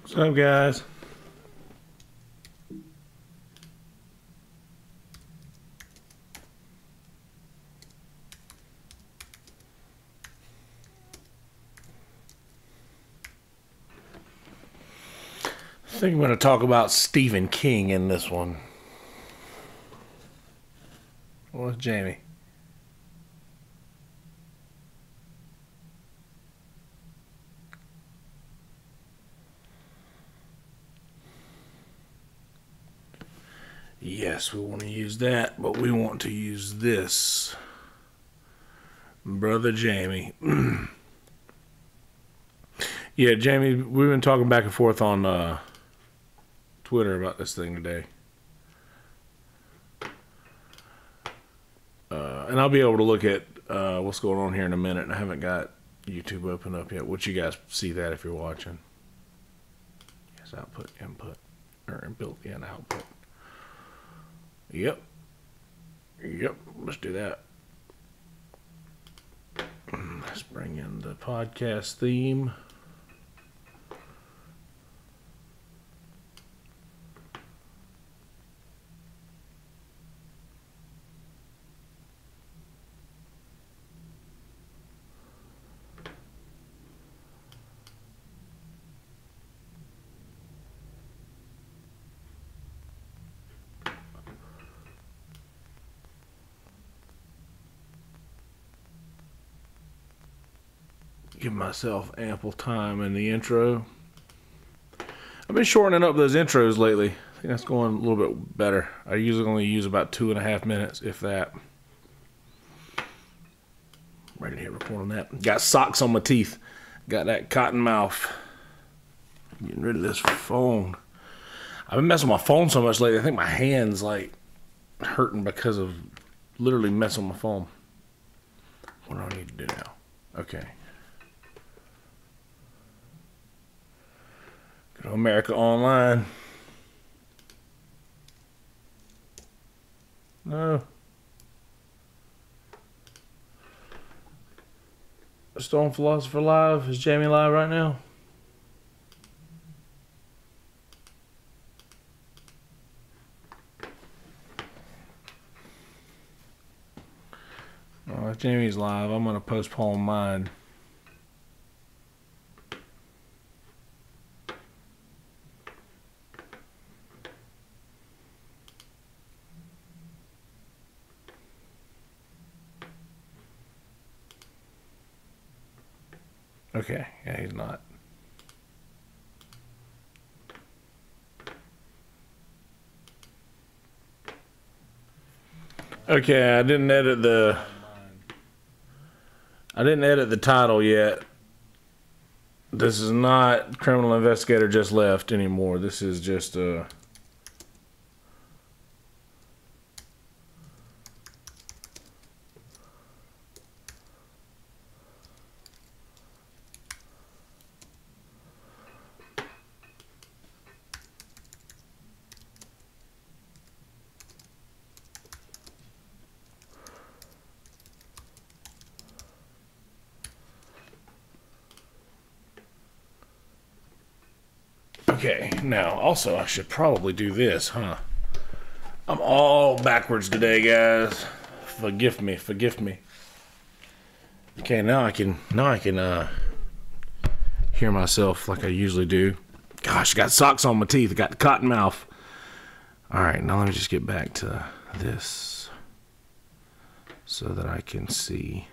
What's up, guys? I think I'm going to talk about Stephen King in this one. What's Jamie? Yes, we want to use that, but we want to use this. Brother Jamie. Yeah, Jamie, we've been talking back and forth on Twitter about this thing today. And I'll be able to look at what's going on here in a minute. I haven't got YouTube open up yet. Would you guys see that if you're watching? Yes, output, input, or built-in output. Yep. Let's do that. Let's bring in the podcast theme. Give myself ample time in the intro. I've been shortening up those intros lately. I think that's going a little bit better. I usually only use about 2.5 minutes, if that. Ready to hit record on that. Got socks on my teeth. Got that cotton mouth. Getting rid of this phone. I've been messing with my phone so much lately. I think my hand's like hurting because of literally messing with my phone. What do I need to do now? Okay. Go to America Online. No. Stone Philosopher Live. Is Jamie live right now? Well, if Jamie's live, I'm going to postpone mine. Okay, yeah, he's not. Okay, I didn't edit the title yet. This is not Criminal Investigator Just Left anymore. This is just okay, now, also, I should probably do this, huh? I'm all backwards today, guys. Forgive me. Okay, now I can hear myself like I usually do. Gosh, I got socks on my teeth. I got the cotton mouth. All right, now let me just get back to this so that I can see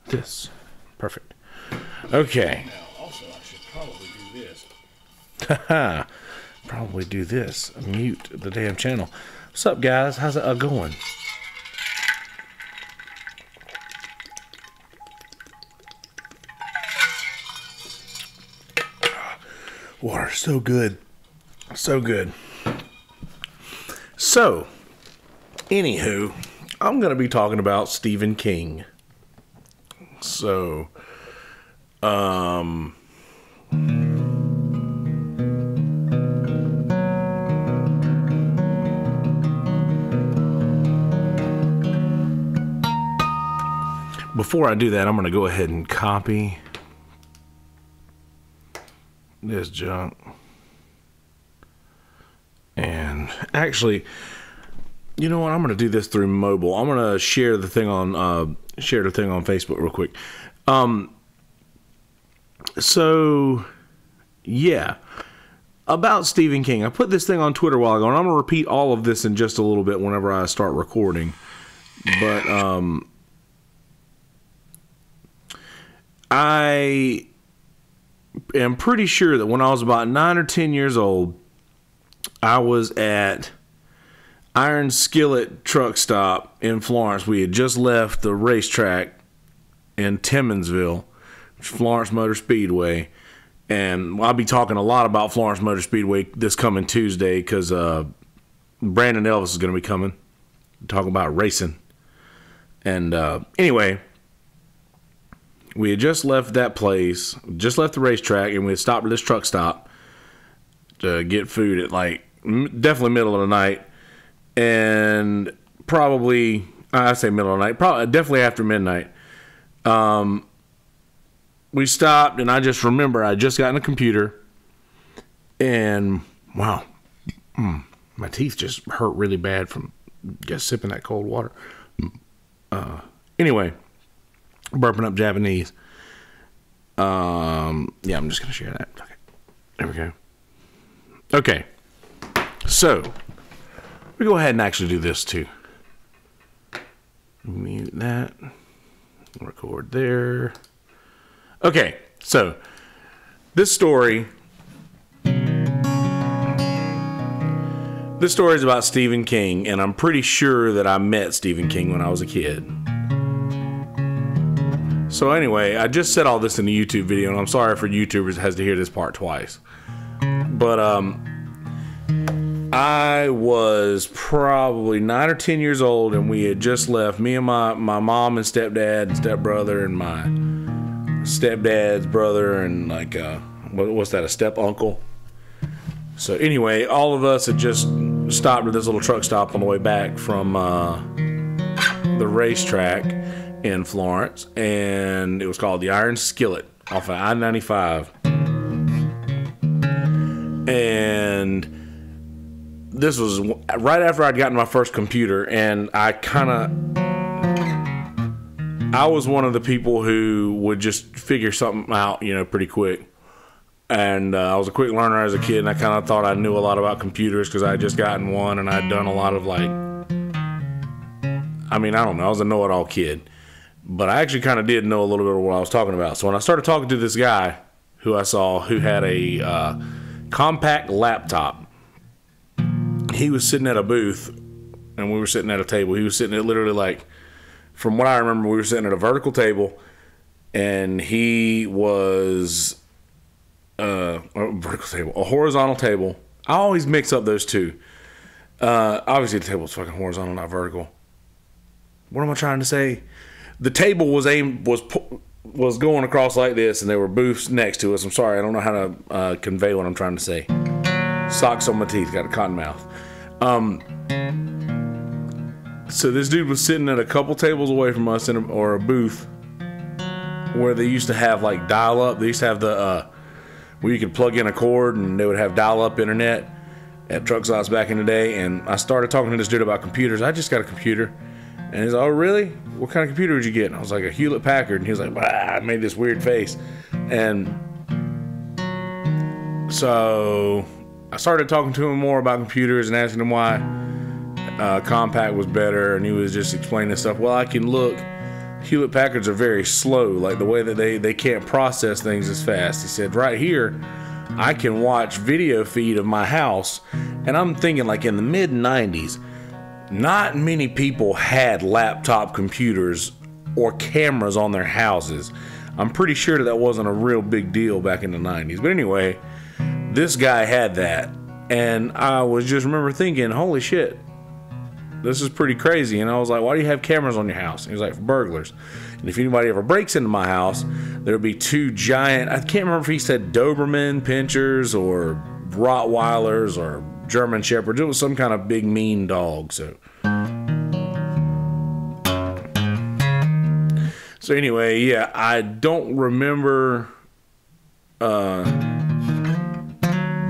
this. Perfect. Okay. Now, also, I should probably do this. Haha. Probably do this. Mute the damn channel. What's up, guys? How's it going? Water, so good. So good. So, anywho, I'm going to be talking about Stephen King. So, before I do that, I'm going to go ahead and copy this junk. And actually, you know what? I'm going to do this through mobile. I'm going to share the thing on Facebook real quick. So yeah, about Stephen King. I put this thing on Twitter a while ago, and I'm going to repeat all of this in just a little bit whenever I start recording. But I am pretty sure that when I was about 9 or 10 years old, I was at Iron Skillet truck stop in Florence. We had just left the racetrack in Timminsville, Florence Motor Speedway. And I'll be talking a lot about Florence Motor Speedway this coming Tuesday because Brandon Elvis is going to be coming to talk about racing. And anyway, we had just left that place, just left the racetrack, and we had stopped at this truck stop to get food at like definitely middle of the night. And probably, I say middle of the night, probably definitely after midnight. We stopped, and I just remember I just got in a computer, and wow, my teeth just hurt really bad from just sipping that cold water. Anyway, burping up Japanese. Yeah, I'm just gonna share that. Okay, there we go. Okay, so we go ahead and actually do this too. Mute that. Record there. Okay, so this story is about Stephen King, and I'm pretty sure that I met Stephen King when I was a kid. So anyway, I just said all this in the YouTube video, and I'm sorry for YouTubers that has to hear this part twice. But I was probably 9 or 10 years old, and we had just left. Me and my mom and stepdad and stepbrother and my stepdad's brother and like what's that, a step uncle. So anyway, all of us had just stopped at this little truck stop on the way back from the racetrack in Florence, and it was called the Iron Skillet off of I-95. And this was right after I'd gotten my first computer, and I was one of the people who would just figure something out, pretty quick. And I was a quick learner as a kid, and I kind of thought I knew a lot about computers because I had just gotten one, and I'd done a lot of I don't know, I was a know-it-all kid. But I actually kind of did know a little bit of what I was talking about. So when I started talking to this guy who I saw who had a compact laptop, he was sitting at a booth, and we were sitting at a table. He was sitting at literally from what I remember, we were sitting at a vertical table, and he was a horizontal table. I always mix up those two. Obviously, the table was fucking horizontal, not vertical. What am I trying to say? The table was going across like this, and there were booths next to us. I'm sorry, I don't know how to convey what I'm trying to say. Socks on my teeth, got a cotton mouth. So this dude was sitting at a couple tables away from us or a booth where they used to have dial-up. They used to have the where you could plug in a cord and they would have dial-up internet at truck stops back in the day. And I started talking to this dude about computers. I just got a computer. And he's like, oh, really? What kind of computer did you get? And I was like, a Hewlett Packard. And he was like, I made this weird face. And so I started talking to him more about computers and asking him why Compact was better. And he was just explaining stuff. Well, I can look. Hewlett Packards are very slow. Like the way that they can't process things as fast. He said, right here, I can watch video feed of my house. And I'm thinking in the mid-90s, not many people had laptop computers or cameras on their houses. I'm pretty sure that wasn't a real big deal back in the 90s. But anyway, this guy had that. And I was just remember thinking, holy shit, this is pretty crazy. And I was like, why do you have cameras on your house? And he was like, for burglars. And if anybody ever breaks into my house, there'll be two giant, I can't remember if he said Doberman Pinschers or Rottweilers or German Shepherds. It was some kind of big mean dog. So anyway, yeah, I don't remember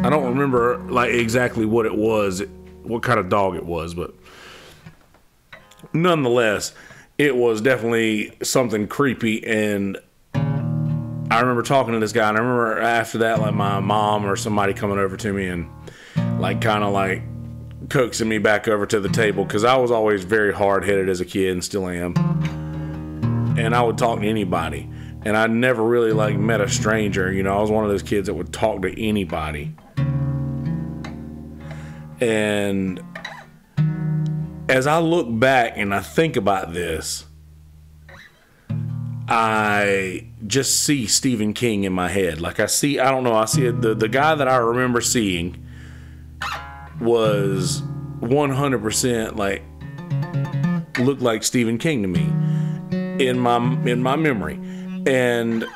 I don't remember like exactly what it was, what kind of dog it was, but nonetheless, it was definitely something creepy. And I remember talking to this guy, and I remember after that, like my mom or somebody coming over to me and like kind of like coaxing me back over to the table, because I was always very hard-headed as a kid and still am. And I would talk to anybody, and I never really like met a stranger. You know, I was one of those kids that would talk to anybody. And as I look back and I think about this, I just see Stephen King in my head. Like I see it, the guy that I remember seeing was 100% like looked like Stephen King to me in my memory. And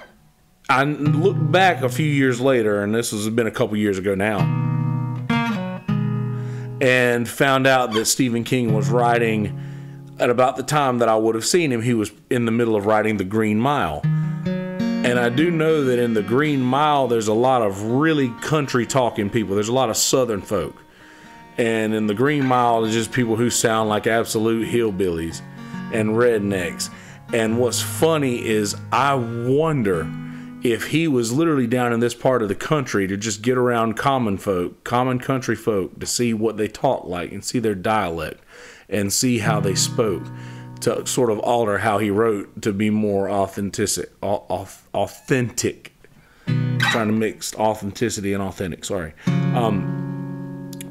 I look back a few years later, and this has been a couple years ago now, and found out that Stephen King was writing at about the time that I would have seen him. He was in the middle of writing The Green Mile. And I do know that in The Green Mile, there's a lot of really country talking people. There's a lot of Southern folk. And in The Green Mile, there's just people who sound like absolute hillbillies and rednecks. And what's funny is I wonder if he was literally down in this part of the country to just get around common folk, common country folk, to see what they talk like and see their dialect and see how they spoke, to sort of alter how he wrote to be more authentic. Trying to mix authenticity and authentic, sorry.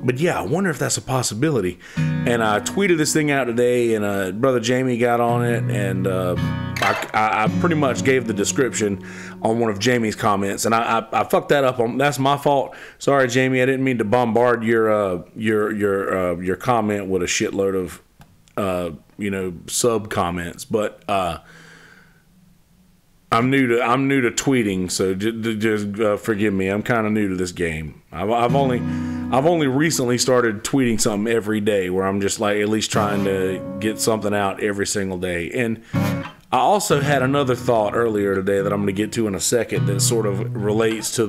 But yeah, I wonder if that's a possibility. And I tweeted this thing out today, and Brother Jamie got on it, and I pretty much gave the description on one of Jamie's comments, and I fucked that up. That's my fault. Sorry, Jamie. I didn't mean to bombard your comment with a shitload of sub comments, but I'm new to tweeting, so just forgive me. I'm kind of new to this game. I've only recently started tweeting something every day, where I'm just like at least trying to get something out every single day. And I also had another thought earlier today that I'm going to get to in a second that sort of relates to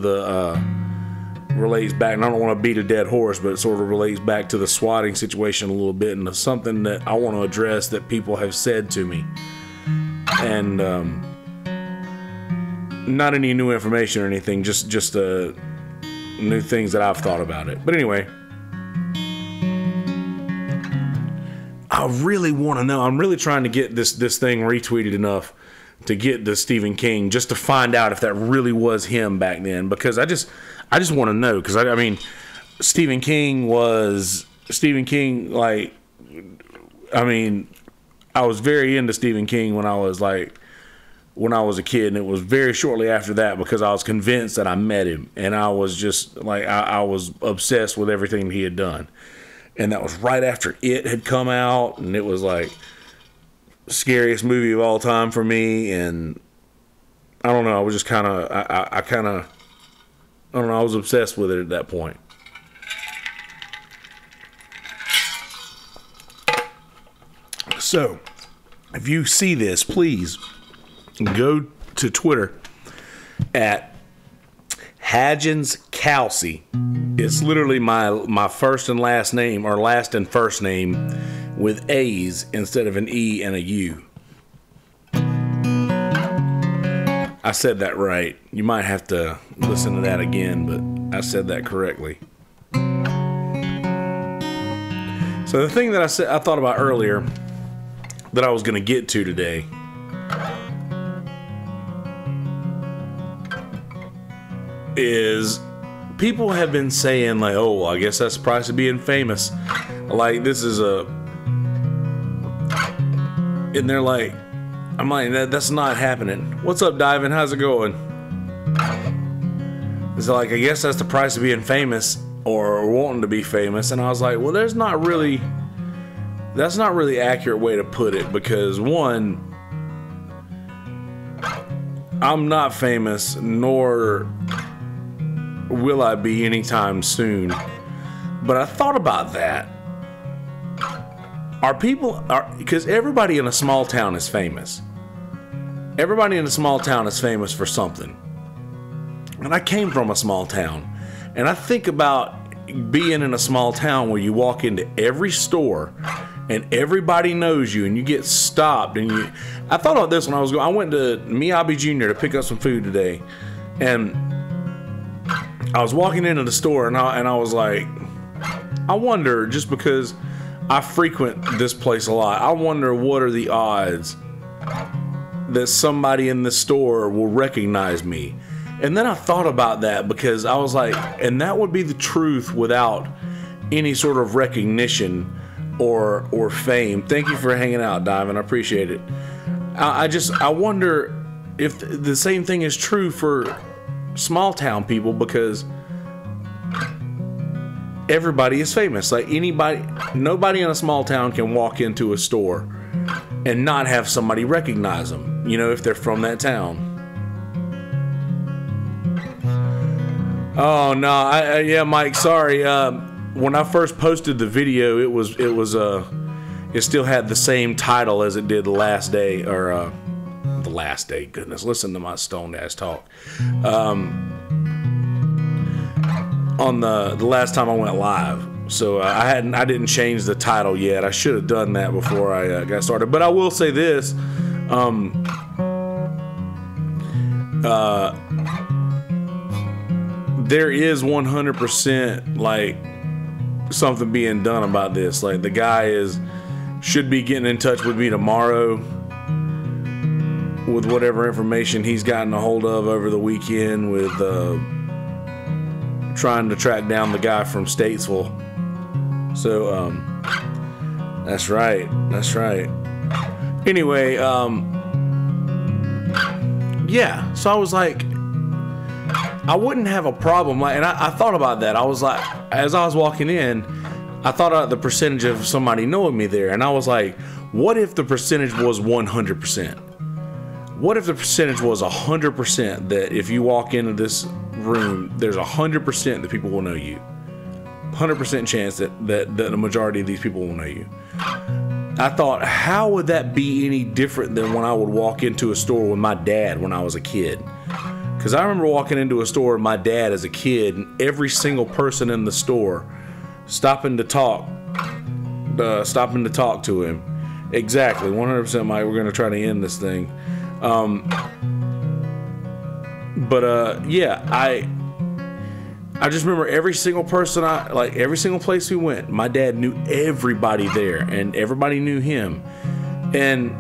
relates back, and I don't want to beat a dead horse, but it sort of relates back to the swatting situation a little bit, and something that I want to address that people have said to me. And not any new information or anything, just new things that I've thought about it. But anyway, I really want to know. I'm really trying to get this thing retweeted enough to get the Stephen King, just to find out if that really was him back then, because I just want to know, because I mean, Stephen King, like, I mean, I was very into Stephen King when I was a kid, and it was very shortly after that, because I was convinced that I met him, and I was just like, I was obsessed with everything he had done. And that was right after It had come out, and it was like scariest movie of all time for me. And I don't know, I was just kind of, I don't know, I was obsessed with it at that point. So if you see this, please go to Twitter at Hadgens Kelsey. It's literally my first and last name, or last and first name, with A's instead of an E and a U. I said that right. You might have to listen to that again, but I said that correctly. So the thing that I thought about earlier that I was going to get to today is, people have been saying like, oh, well, I guess that's the price of being famous. Like, this is and they're like, I'm like, that's not happening. What's up, Divan? How's it going? It's like, I guess that's the price of being famous, or wanting to be famous. And I was like, well, that's not really accurate way to put it, because one, I'm not famous, nor will I be anytime soon. But I thought about that. Because everybody in a small town is famous. Everybody in a small town is famous for something. And I came from a small town. And I think about being in a small town where you walk into every store and everybody knows you, and you get stopped. And I thought about this when I was going. I went to Miyabi Jr. to pick up some food today, and I was walking into the store, and I was like, I wonder, just because I frequent this place a lot, I wonder what are the odds that somebody in the store will recognize me. And then I thought about that, because I was like, and that would be the truth without any sort of recognition or fame. Thank you for hanging out, Diamond. I appreciate it. I wonder if the same thing is true for small town people, because everybody is famous. Like nobody in a small town can walk into a store and not have somebody recognize them, you know, if they're from that town. Oh no, yeah, Mike, sorry. When I first posted the video, it still had the same title as it did the last day, or the last day. Goodness, listen to my stoned ass talk. On the last time I went live, so I didn't change the title yet. I should have done that before I got started. But I will say this. There is 100% like something being done about this. Like, the guy should be getting in touch with me tomorrow with whatever information he's gotten a hold of over the weekend, with trying to track down the guy from Statesville. So that's right. Anyway, yeah, so I was like, I wouldn't have a problem. Like, and I thought about that. I was like, as I was walking in, I thought about the percentage of somebody knowing me there, and I was like, what if the percentage was 100%? What if the percentage was 100% that if you walk into this room, there's 100% that people will know you? 100% chance that the majority of these people will know you. I thought, how would that be any different than when I would walk into a store with my dad when I was a kid? Because I remember walking into a store with my dad as a kid, and every single person in the store stopping to talk to him. Exactly, 100%, Mike. We're going to try to end this thing. Yeah, I just remember every single person, every single place we went, my dad knew everybody there, and everybody knew him. And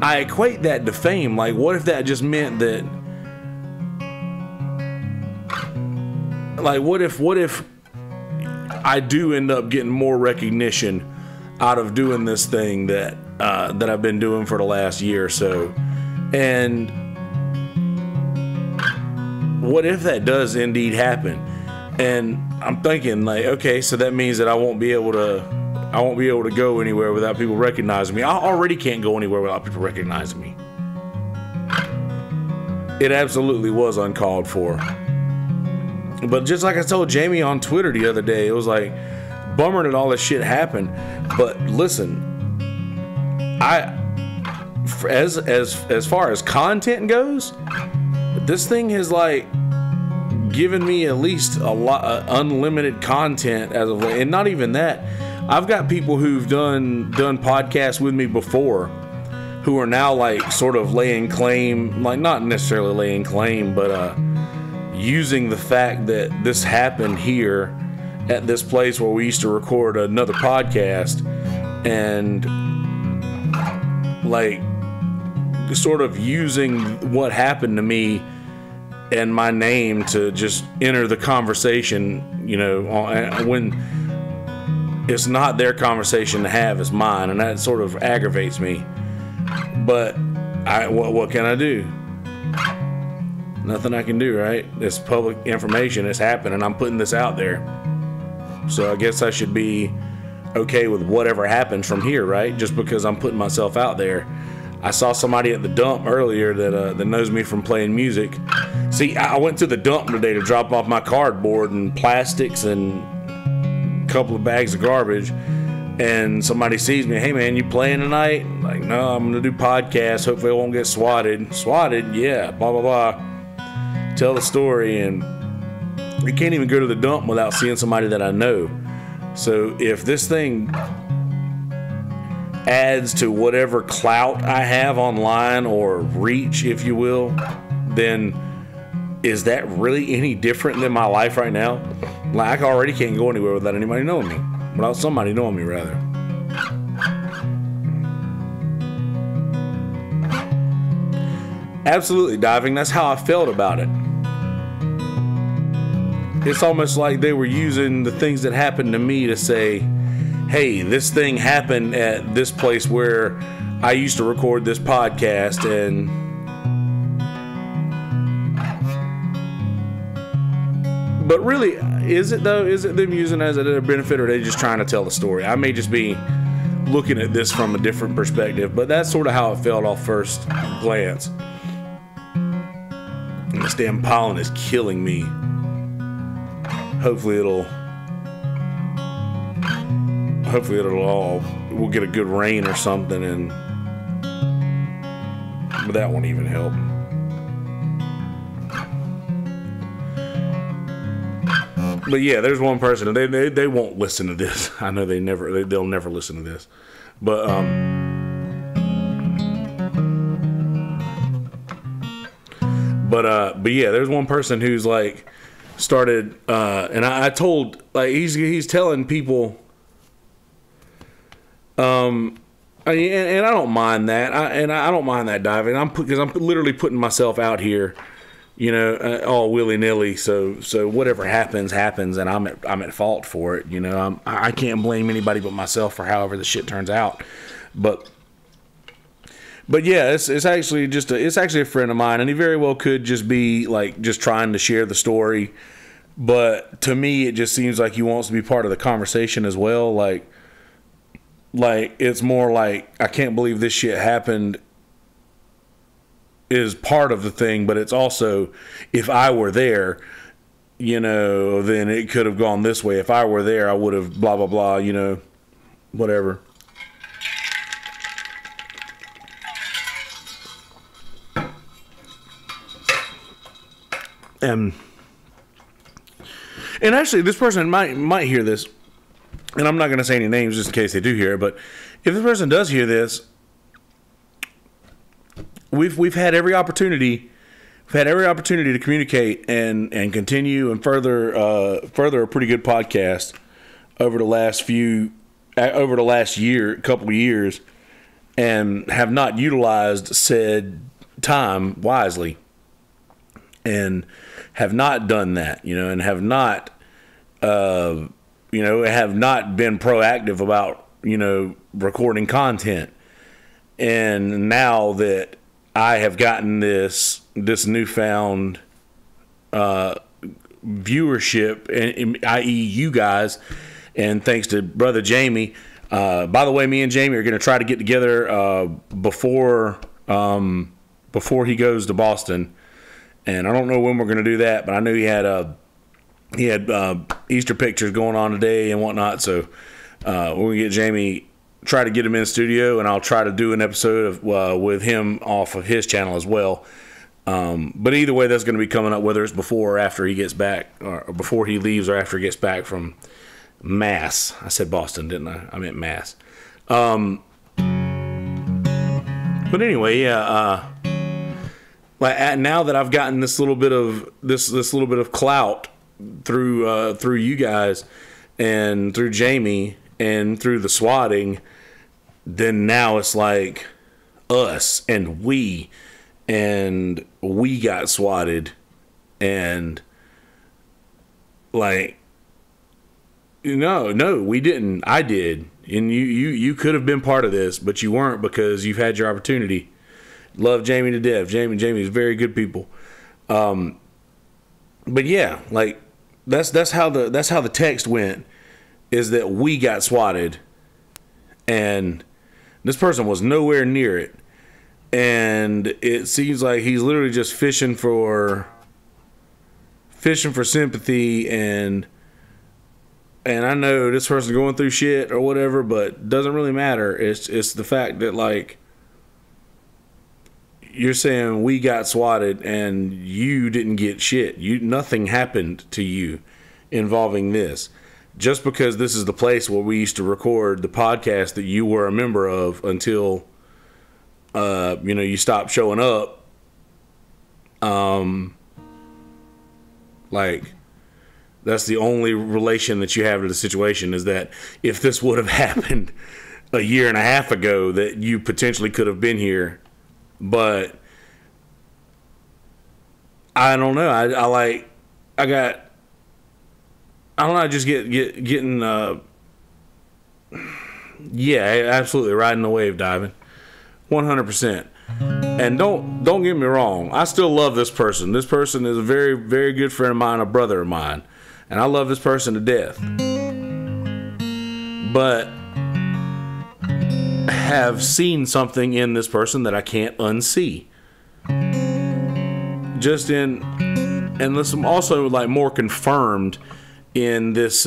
I equate that to fame. Like, what if that just meant that, like, what if I do end up getting more recognition out of doing this thing that I've been doing for the last year or so? And what if that does indeed happen? And I'm thinking, like, okay, so that means that I won't be able to go anywhere without people recognizing me. I already can't go anywhere without people recognizing me. It absolutely was uncalled for. But just like I told Jamie on Twitter the other day, it was like, bummer that all this shit happened. But listen, as far as content goes, this thing has like given me at least a lot unlimited content as of late. And not even that, I've got people who've done podcasts with me before who are now like sort of laying claim, like not necessarily laying claim, but using the fact that this happened here at this place where we used to record another podcast, and like sort of using what happened to me and my name to just enter the conversation, you know, when it's not their conversation to have, it's mine, and that sort of aggravates me. But what can I do? Nothing I can do, right? It's public information. It's happening. I'm putting this out there. So I guess I should be okay with whatever happens from here, right? Just because I'm putting myself out there. I saw somebody at the dump earlier that knows me from playing music. See, I went to the dump today to drop off my cardboard and plastics and a couple of bags of garbage. And somebody sees me, hey man, you playing tonight? I'm like, no, I'm gonna do podcasts. Hopefully I won't get swatted. Swatted? Yeah, blah, blah, blah. Tell the story, and I can't even go to the dump without seeing somebody that I know. So if this thing adds to whatever clout I have online, or reach, if you will, then is that really any different than my life right now? Like, I already can't go anywhere without anybody knowing me. Without somebody knowing me, rather. Absolutely, diving. That's how I felt about it. It's almost like they were using the things that happened to me to say, hey, this thing happened at this place where I used to record this podcast, and but really, is it though? Is it them using it as a benefit, or are they just trying to tell the story? I may just be looking at this from a different perspective, but that's sort of how it felt off first glance. And this damn pollen is killing me. Hopefully it'll we'll get a good rain or something, and but that won't even help. But yeah, there's one person, they won't listen to this. I know they'll never listen to this. But yeah, there's one person who's like started, and I told, like, he's telling people, and I don't mind that, I don't mind that diving, because I'm literally putting myself out here, you know, all willy nilly. So whatever happens, and I'm at fault for it. You know, I can't blame anybody but myself for however the shit turns out. But yeah, it's actually a friend of mine, and he very well could just be like just trying to share the story. But to me, it just seems like he wants to be part of the conversation as well. Like it's more like, I can't believe this shit happened is part of the thing, but it's also, if I were there, you know, then it could have gone this way. If I were there, I would have blah blah blah, you know, whatever. And actually, this person might hear this, and I'm not going to say any names just in case they do hear it, but if this person does hear this, we've had every opportunity to communicate and continue and further a pretty good podcast over the last couple of years, and have not utilized said time wisely, and have not done that, you know, and have not been proactive about, you know, recording content. And now that I have gotten this newfound viewership, i.e. you guys, and thanks to brother Jamie. By the way, me and Jamie are going to try to get together before he goes to Boston, and I don't know when we're going to do that, but I knew he had Easter pictures going on today and whatnot, so we're going to get Jamie, try to get him in the studio, and I'll try to do an episode with him off of his channel as well. But either way, that's going to be coming up, whether it's before or after he gets back, or before he leaves or after he gets back from Mass. I said Boston, didn't I? I meant Mass. But anyway, yeah. Now that I've gotten this little bit of clout through you guys and through Jamie and through the swatting, then now it's like us and we got swatted, and like, no, we didn't. I did, and you could have been part of this, but you weren't, because you've had your opportunity. Love Jamie to death. Jamie's very good people. But yeah, like that's how the text went, is that we got swatted, and this person was nowhere near it, and it seems like he's literally just fishing for sympathy, and I know this person's going through shit or whatever, but it doesn't really matter. It's the fact that, like, you're saying we got swatted and you didn't get shit. Nothing happened to you involving this. Just because this is the place where we used to record the podcast that you were a member of until, you stopped showing up. That's the only relation that you have to the situation, is that if this would have happened a year and a half ago, that you potentially could have been here. But I don't know. I don't know. I just getting absolutely riding the wave, diving, 100%. And don't get me wrong. I still love this person. This person is a very, very good friend of mine, a brother of mine, and I love this person to death. But have seen something in this person that I can't unsee. And this I'm also like more confirmed in this.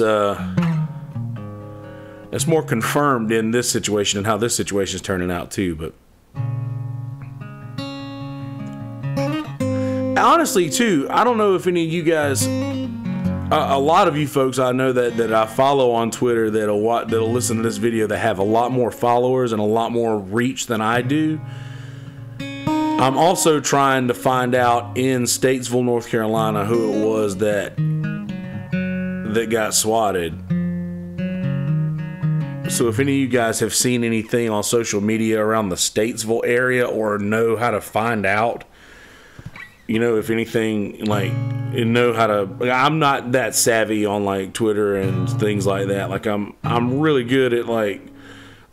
It's more confirmed in this situation and how this situation is turning out too. But honestly, too, I don't know if any of you guys, a lot of you folks I know that I follow on Twitter that'll listen to this video that have a lot more followers and a lot more reach than I do. I'm also trying to find out in Statesville, North Carolina, who it was that got swatted. So if any of you guys have seen anything on social media around the Statesville area or know how to find out, if anything, like, know how to, I'm not that savvy on like Twitter and things like that. Like I'm really good at like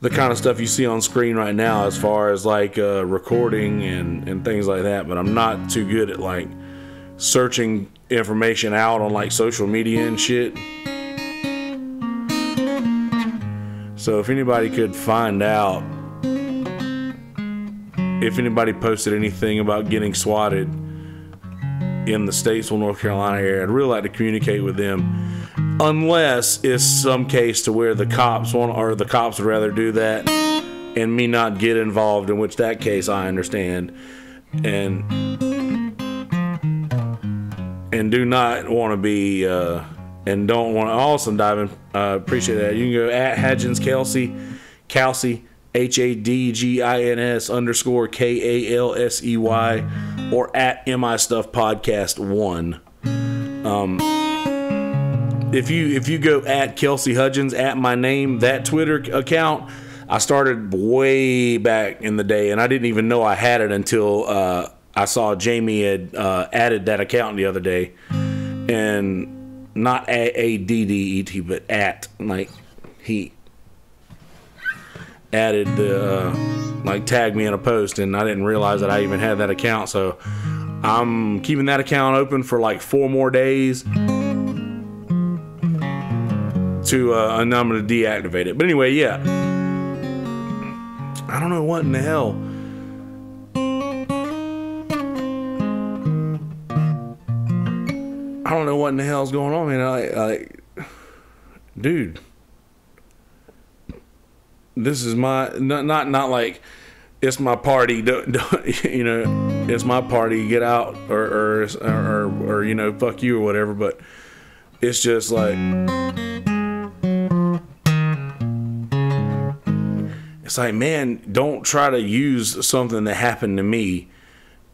the kind of stuff you see on screen right now as far as like recording and things like that, but I'm not too good at like searching information out on like social media and shit. So if anybody could find out if anybody posted anything about getting swatted in the Statesville, North Carolina area, I'd really like to communicate with them. Unless it's some case to where the cops would rather do that and me not get involved, in which that case I understand and do not want to be and don't want to also dive in. Appreciate that. You can go at Hadgins Kelsey Hadgins _KALSEY or at MI Stuff Podcast 1. If you go at Kelsey Hudgens, at my name, that Twitter account, I started way back in the day, and I didn't even know I had it until I saw Jamie had added that account the other day, and not ADDET, but at, like, he added the like tagged me in a post, and I didn't realize that I even had that account. So I'm keeping that account open for like 4 more days. And I'm going to deactivate it. But anyway, yeah. I don't know what in the hell. I don't know what in the hell's going on, man. Dude. This is my not like it's my party. It's my party. Get out or fuck you or whatever. But it's just like. It's like, man, don't try to use something that happened to me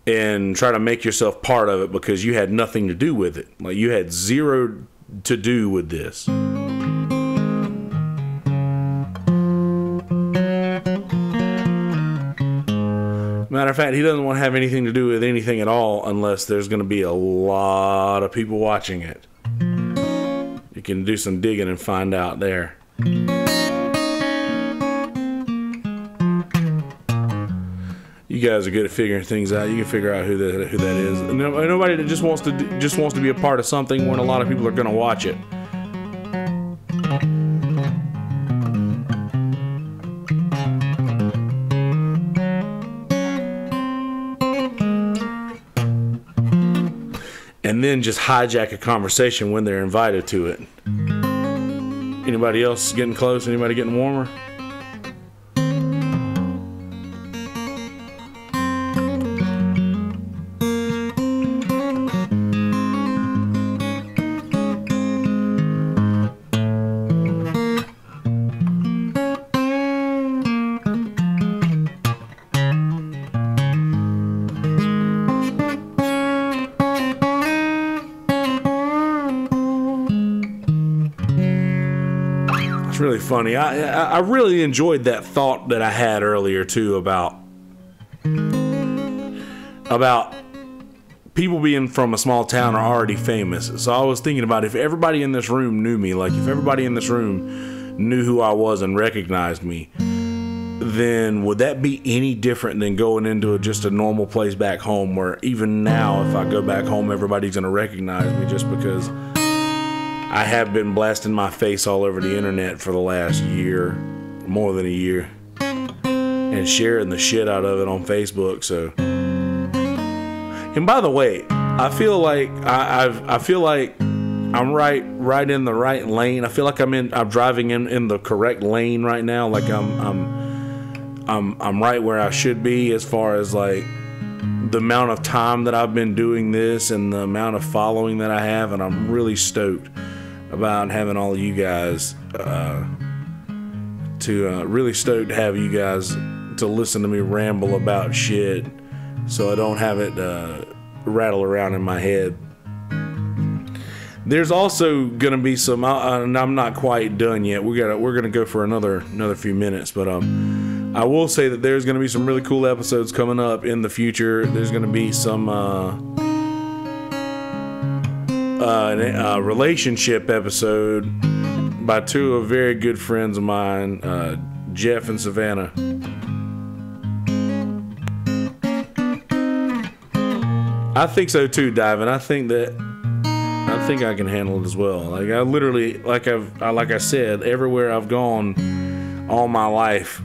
and try to make yourself part of it, because you had nothing to do with it. Like, you had zero to do with this. Matter of fact, he doesn't want to have anything to do with anything at all unless there's going to be a lot of people watching it. You can do some digging and find out there. You guys are good at figuring things out. You can figure out who that is. Nobody that just wants to be a part of something when a lot of people are going to watch it. And then just hijack a conversation when they're invited to it. Anybody else getting close? Anybody getting warmer? really funny. I really enjoyed that thought that I had earlier too about people being from a small town are already famous. So I was thinking about if everybody in this room knew me, like if everybody in this room knew who I was and recognized me, then would that be any different than going into just a normal place back home where even now if I go back home everybody's going to recognize me just because I have been blasting my face all over the internet for the last year, more than a year, and sharing the shit out of it on Facebook. So, and by the way, I feel like I'm right in the right lane. I feel like I'm driving in the correct lane right now. Like I'm right where I should be as far as like the amount of time that I've been doing this and the amount of following that I have, and I'm really stoked about having all of you guys really stoked to have you guys to listen to me ramble about shit so I don't have it rattle around in my head. There's also gonna be some and I'm not quite done yet. We're gonna go for another few minutes, but I will say that there's gonna be some really cool episodes coming up in the future. There's gonna be some relationship episode by two of very good friends of mine, Jeff and Savannah. I think so too, Diamond. I think I can handle it as well. Like I literally, like I said, everywhere I've gone all my life,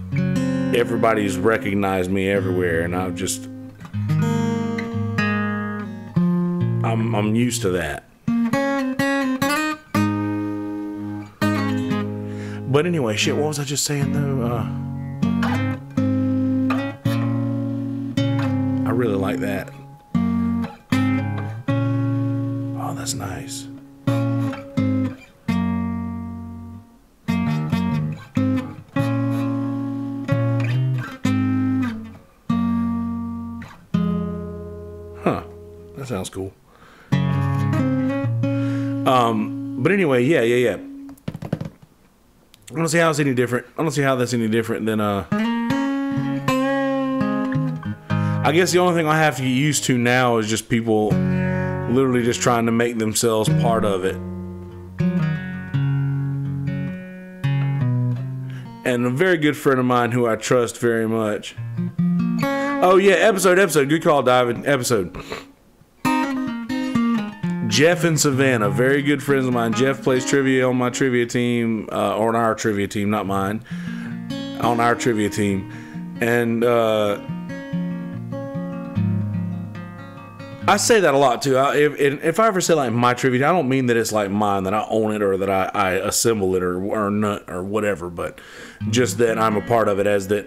everybody's recognized me everywhere, and I'm used to that. But anyway, shit, what was I just saying though? I really like that. Oh, that's nice. Huh. That sounds cool. But anyway, yeah. I don't see how it's any different. I don't see how that's any different than I guess the only thing I have to get used to now is just people literally just trying to make themselves part of it. And a very good friend of mine who I trust very much. Oh yeah, episode. Good call, David. Episode. Jeff and Savannah, very good friends of mine. Jeff plays trivia on my trivia team, or on our trivia team, not mine. On our trivia team. And I say that a lot too. If I ever say like my trivia, I don't mean that it's like mine, that I own it or that I assemble it or not or whatever, but just that I'm a part of it, as that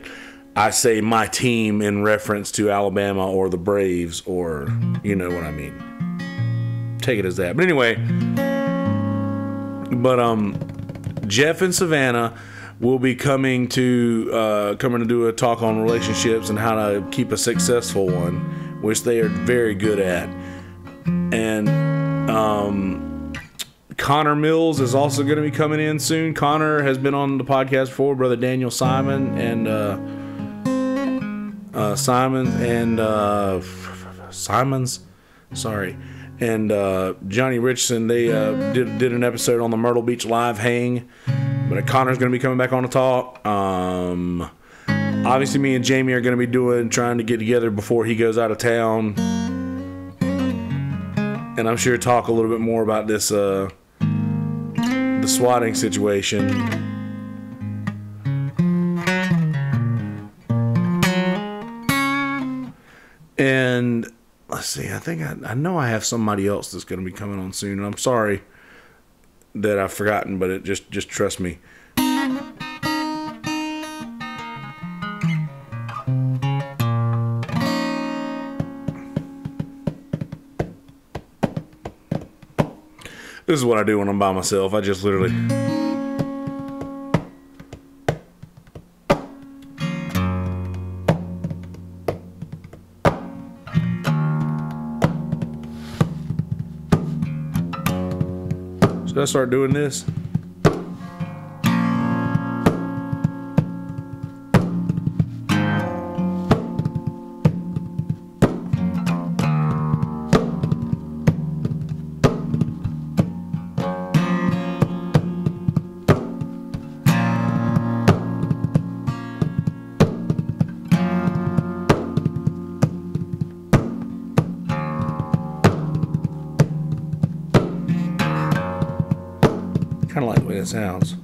I say my team in reference to Alabama or the Braves, or you know what I mean. Take it as that. But anyway, Jeff and Savannah will be coming to do a talk on relationships and how to keep a successful one, which they are very good at. And Connor Mills is also going to be coming in soon. Connor has been on the podcast before, brother Daniel Simon and Simons, sorry. And Johnny Richardson, they did an episode on the Myrtle Beach Live Hang. But Connor's going to be coming back on to talk. Obviously, me and Jamie are going to be trying to get together before he goes out of town. And I'm sure talk a little bit more about this, the swatting situation. And let's see, I think I know I have somebody else that's going to be coming on soon. And I'm sorry that I've forgotten, but it just trust me. This is what I do when I'm by myself. I just literally... Should I start doing this? kind of like the way it sounds.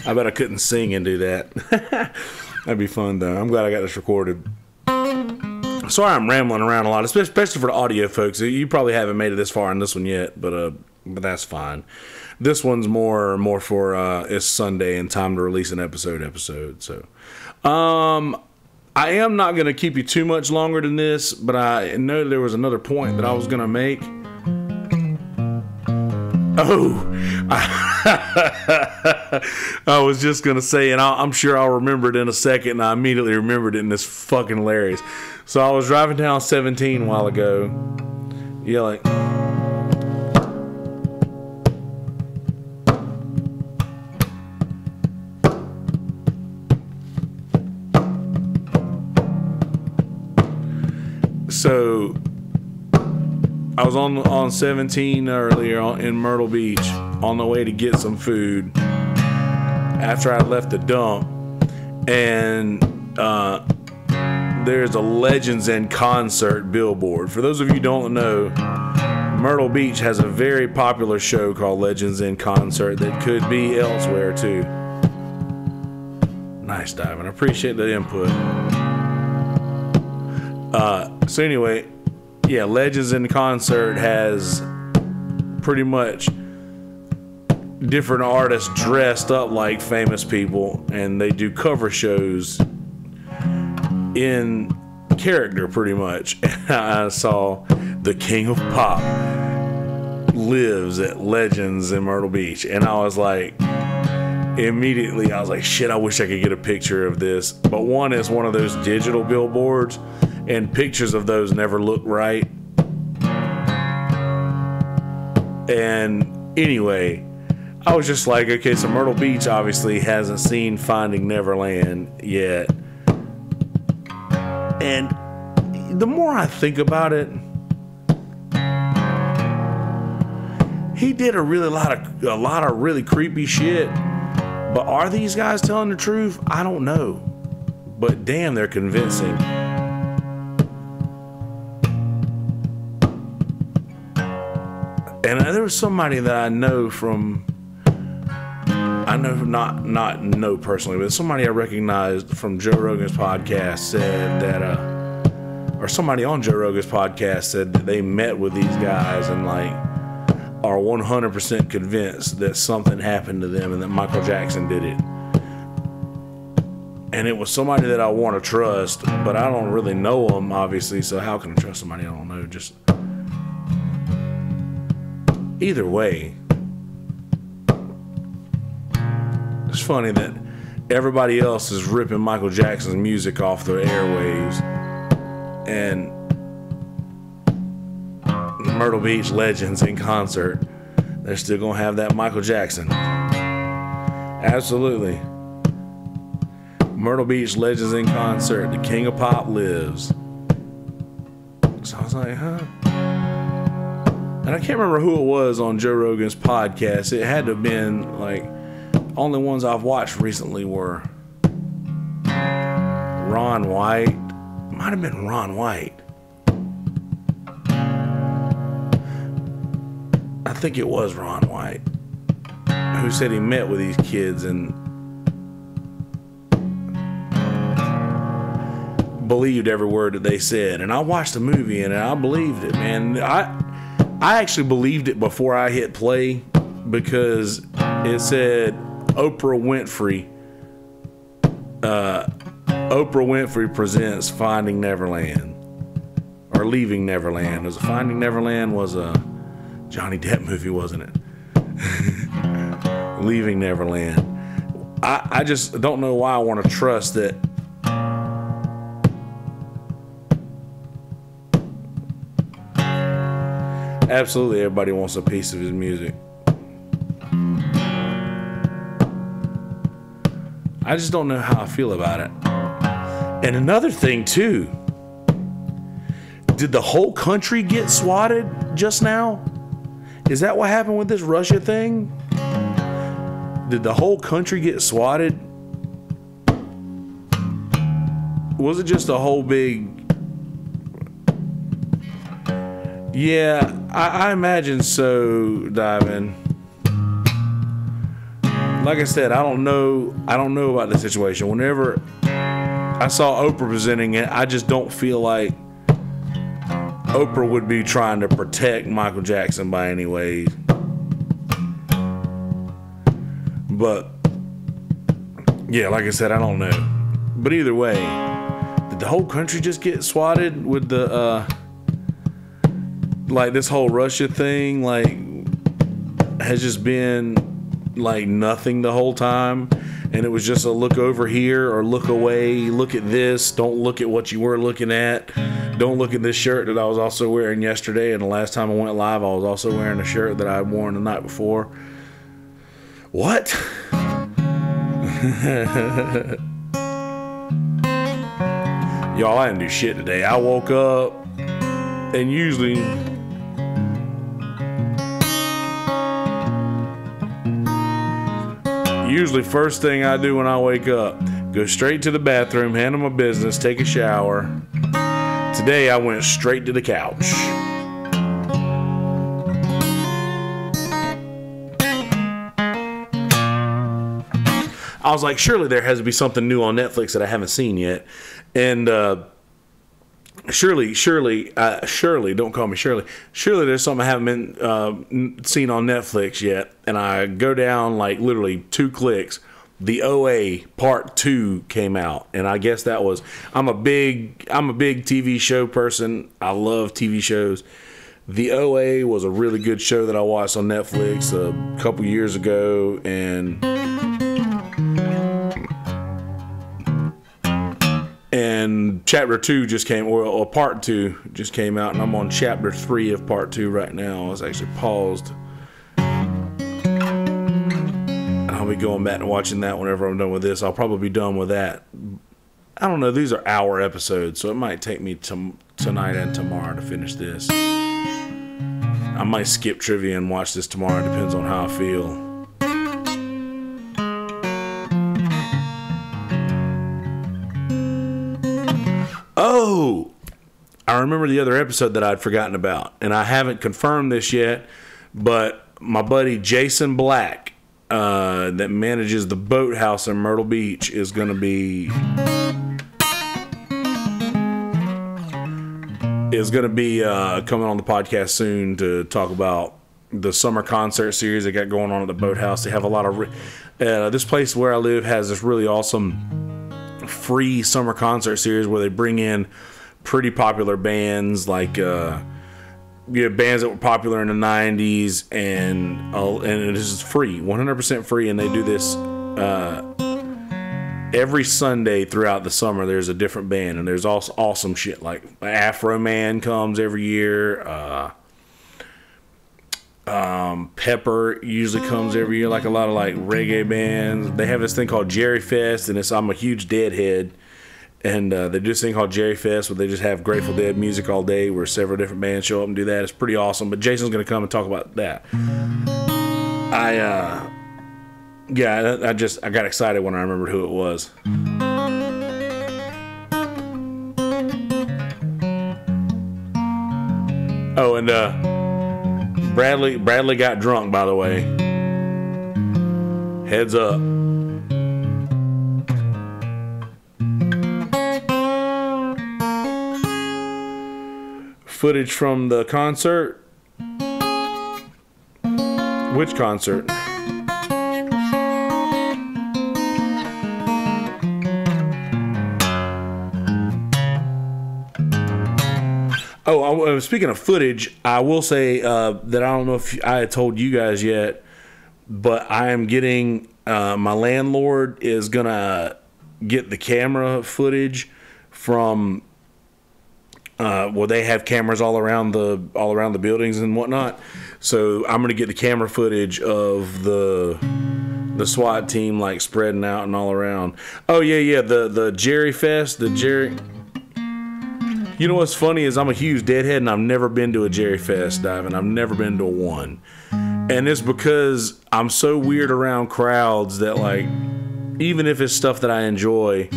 I bet I couldn't sing and do that. That'd be fun, though. I'm glad I got this recorded. Sorry I'm rambling around a lot, especially for the audio folks. You probably haven't made it this far in this one yet, but that's fine. This one's more for it's Sunday and time to release an episode. So, I am not going to keep you too much longer than this, but I know there was another point that I was going to make. Oh, I was just going to say, and I'm sure I'll remember it in a second, and I immediately remembered it, and it's fucking hilarious. So I was driving down 17 a while ago, yelling. So I was on 17 earlier in Myrtle Beach on the way to get some food after I left the dump, and there's a Legends in Concert billboard. For those of you who don't know, Myrtle Beach has a very popular show called Legends in Concert that could be elsewhere too. Nice diving. I appreciate the input. So anyway, yeah, Legends in Concert has pretty much different artists dressed up like famous people, and they do cover shows in character pretty much. I saw the King of Pop lives at Legends in Myrtle Beach, and I was like, immediately I was like, shit, I wish I could get a picture of this. But one is one of those digital billboards, and pictures of those never look right. And anyway, I was just like, okay, so Myrtle Beach obviously hasn't seen Finding Neverland yet. And the more I think about it, he did a lot of really creepy shit. But are these guys telling the truth? I don't know. But damn, they're convincing. And there was somebody that I know not know personally, but somebody I recognized from Joe Rogan's podcast said that, or somebody on Joe Rogan's podcast said that they met with these guys and like are 100% convinced that something happened to them and that Michael Jackson did it. And it was somebody that I want to trust, but I don't really know them, obviously, so how can I trust somebody I don't know? Just either way, it's funny that everybody else is ripping Michael Jackson's music off the airwaves, and Myrtle Beach Legends in Concert, they're still gonna have that Michael Jackson. Absolutely. Myrtle Beach Legends in Concert, the King of Pop lives. So I was like, huh? And I can't remember who it was on Joe Rogan's podcast. It had to have been like, only ones I've watched recently were Ron White. Might have been Ron White. I think it was Ron White who said he met with these kids and believed every word that they said. And I watched the movie and I believed it, man. I actually believed it before I hit play because it said Oprah Winfrey presents Finding Neverland or Leaving Neverland. Was it Finding Neverland was a Johnny Depp movie, wasn't it? Leaving Neverland. I just don't know why I want to trust that. Absolutely, everybody wants a piece of his music. I just don't know how I feel about it. And another thing, too. Did the whole country get swatted just now? Is that what happened with this Russia thing? Did the whole country get swatted? Was it just a whole big... Yeah, I imagine so, Diamond. Like I said, I don't know about the situation. Whenever I saw Oprah presenting it, I just don't feel like Oprah would be trying to protect Michael Jackson by any way. But yeah, like I said, I don't know. But either way, did the whole country just get swatted with the like this whole Russia thing? Like, has just been like nothing the whole time, and it was just a look over here or look away, look at this, don't look at what you were looking at, don't look at this shirt that I was also wearing yesterday, and the last time I went live I was also wearing a shirt that I had worn the night before. What? Y'all, I didn't do shit today. I woke up, and usually first thing I do when I wake up, go straight to the bathroom, handle my business, take a shower. Today I went straight to the couch. I was like, surely there has to be something new on Netflix that I haven't seen yet. And Shirley, don't call me Shirley. Surely there's something I haven't been seen on Netflix yet. And I go down like literally 2 clicks. The OA Part 2 came out, and I guess that was. I'm a big TV show person. I love TV shows. The OA was a really good show that I watched on Netflix a couple years ago, and chapter 2 just came, or part 2 just came out, and I'm on chapter 3 of part 2 right now. I was actually paused. I'll be going back and watching that whenever I'm done with this. I'll probably be done with that. I don't know. These are hour episodes, so it might take me tonight and tomorrow to finish this. I might skip trivia and watch this tomorrow. It depends on how I feel. Oh, I remember the other episode that I'd forgotten about, and I haven't confirmed this yet, but my buddy Jason Black, that manages the boathouse in Myrtle Beach, is going to be coming on the podcast soon to talk about the summer concert series they got going on at the boathouse. They have a lot of this place where I live has this really awesome free summer concert series where they bring in pretty popular bands like bands that were popular in the 90s, and it is free, 100% free, and they do this every Sunday throughout the summer. There's a different band, and there's also awesome shit like Afro Man comes every year. Pepper usually comes every year, like a lot of like reggae bands. They have this thing called Jerry Fest, and I'm a huge Deadhead, and they do this thing called Jerry Fest where they just have Grateful Dead music all day, where several different bands show up and do that. It's pretty awesome. But Jason's gonna come and talk about that. I got excited when I remembered who it was. Oh, and Bradley got drunk, by the way. Heads up. Footage from the concert. Which concert? Oh, speaking of footage, I will say that I don't know if I had told you guys yet, but I am getting, my landlord is going to get the camera footage from, well, they have cameras all around the buildings and whatnot. So I'm going to get the camera footage of the SWAT team like spreading out and all around. Oh yeah, the Jerry Fest, You know what's funny is I'm a huge Deadhead, and I've never been to a Jerry Fest, Dive, and I've never been to one. And it's because I'm so weird around crowds that, like, even if it's stuff that I enjoy,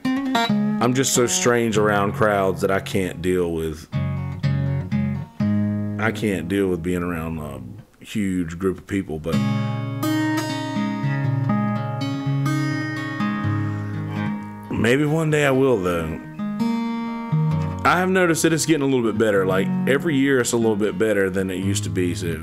I'm just so strange around crowds that I can't deal with being around a huge group of people. But maybe one day I will, though. I have noticed that it's getting a little bit better. Like, every year it's a little bit better than it used to be, so.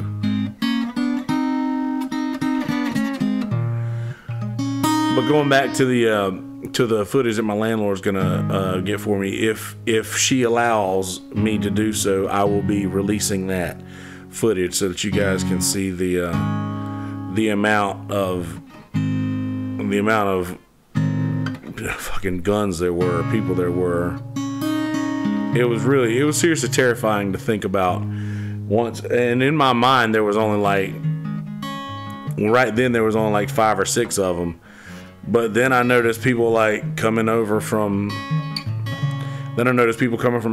But going back to the footage that my landlord's gonna get for me, if she allows me to do so, I will be releasing that footage so that you guys can see the amount of fucking guns there were, people there were. It was seriously terrifying to think about once. And in my mind, there was only like 5 or 6 of them. But then I noticed people coming from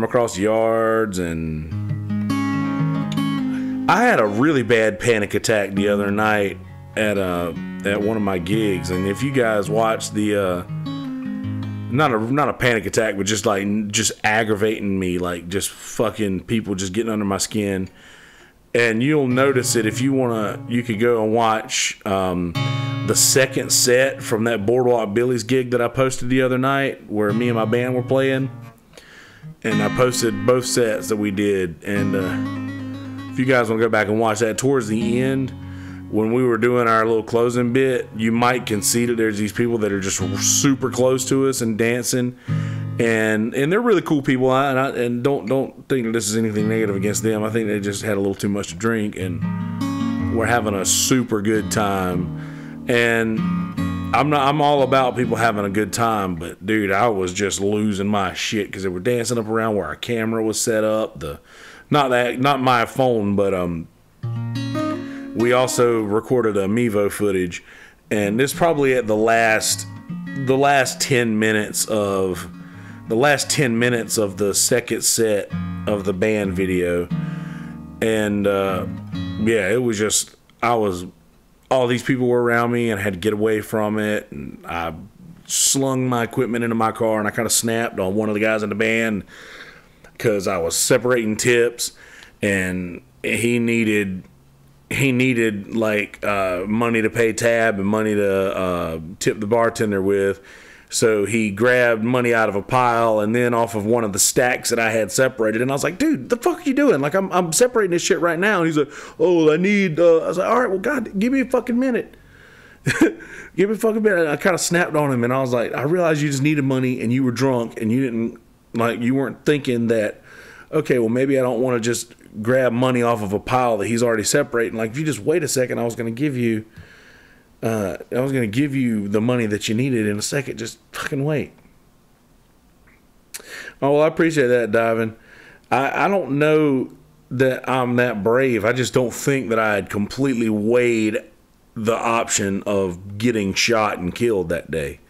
across yards, and I had a really bad panic attack the other night at one of my gigs. And if you guys watch the not a panic attack, but just aggravating me, like just fucking people just getting under my skin. And you'll notice it if you could go and watch the second set from that Boardwalk Billy's gig that I posted the other night, where me and my band were playing. And I posted both sets that we did. And if you guys want to go back and watch that, towards the end, when we were doing our little closing bit, you might can see that there's these people that are just super close to us and dancing, and they're really cool people. And don't think that this is anything negative against them. I think they just had a little too much to drink, and we're having a super good time. And I'm all about people having a good time, but dude, I was just losing my shit because they were dancing up around where our camera was set up. Not my phone, but we also recorded a Mevo footage, and this probably at the last 10 minutes of the second set of the band video. And yeah, it was just, all these people were around me, and I had to get away from it, and I slung my equipment into my car, and I kind of snapped on one of the guys in the band because I was separating tips, and he needed money to pay tab and money to tip the bartender with. So he grabbed money out of a pile and then off of one of the stacks that I had separated. And I was like, dude, the fuck are you doing? Like, I'm separating this shit right now. And he's like, oh, I need, I was like, all right, well, God, give me a fucking minute. Give me a fucking minute. And I kind of snapped on him, and I was like, I realized you just needed money and you were drunk, and you weren't thinking that, okay, well, maybe I don't want to just grab money off of a pile that he's already separating. Like, if you just wait a second, I was going to give you the money that you needed in a second. Just fucking wait. Oh, well, I appreciate that, Diving. I don't know that I'm that brave. I just don't think that I had completely weighed the option of getting shot and killed that day.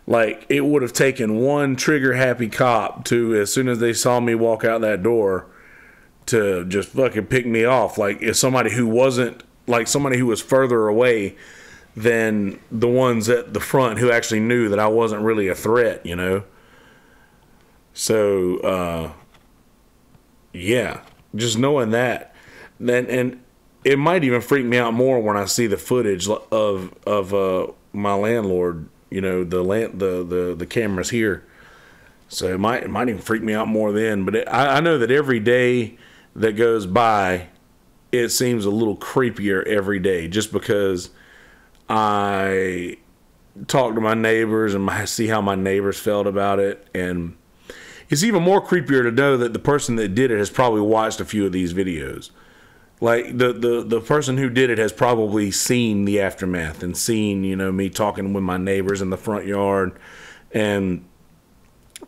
Like, it would have taken one trigger-happy cop to, as soon as they saw me walk out that door, to just fucking pick me off. Like, if somebody who was further away than the ones at the front who actually knew that I wasn't really a threat, you know? So, yeah, just knowing that. And it might even freak me out more when I see the footage of my landlord, you know, the cameras here. So it might even freak me out more then. But I know that every day that goes by, it seems a little creepier every day, just because I talk to my neighbors and see how my neighbors felt about it. And it's even more creepier to know that the person that did it has probably watched a few of these videos. Like, the person who did it has probably seen the aftermath and seen, you know, me talking with my neighbors in the front yard and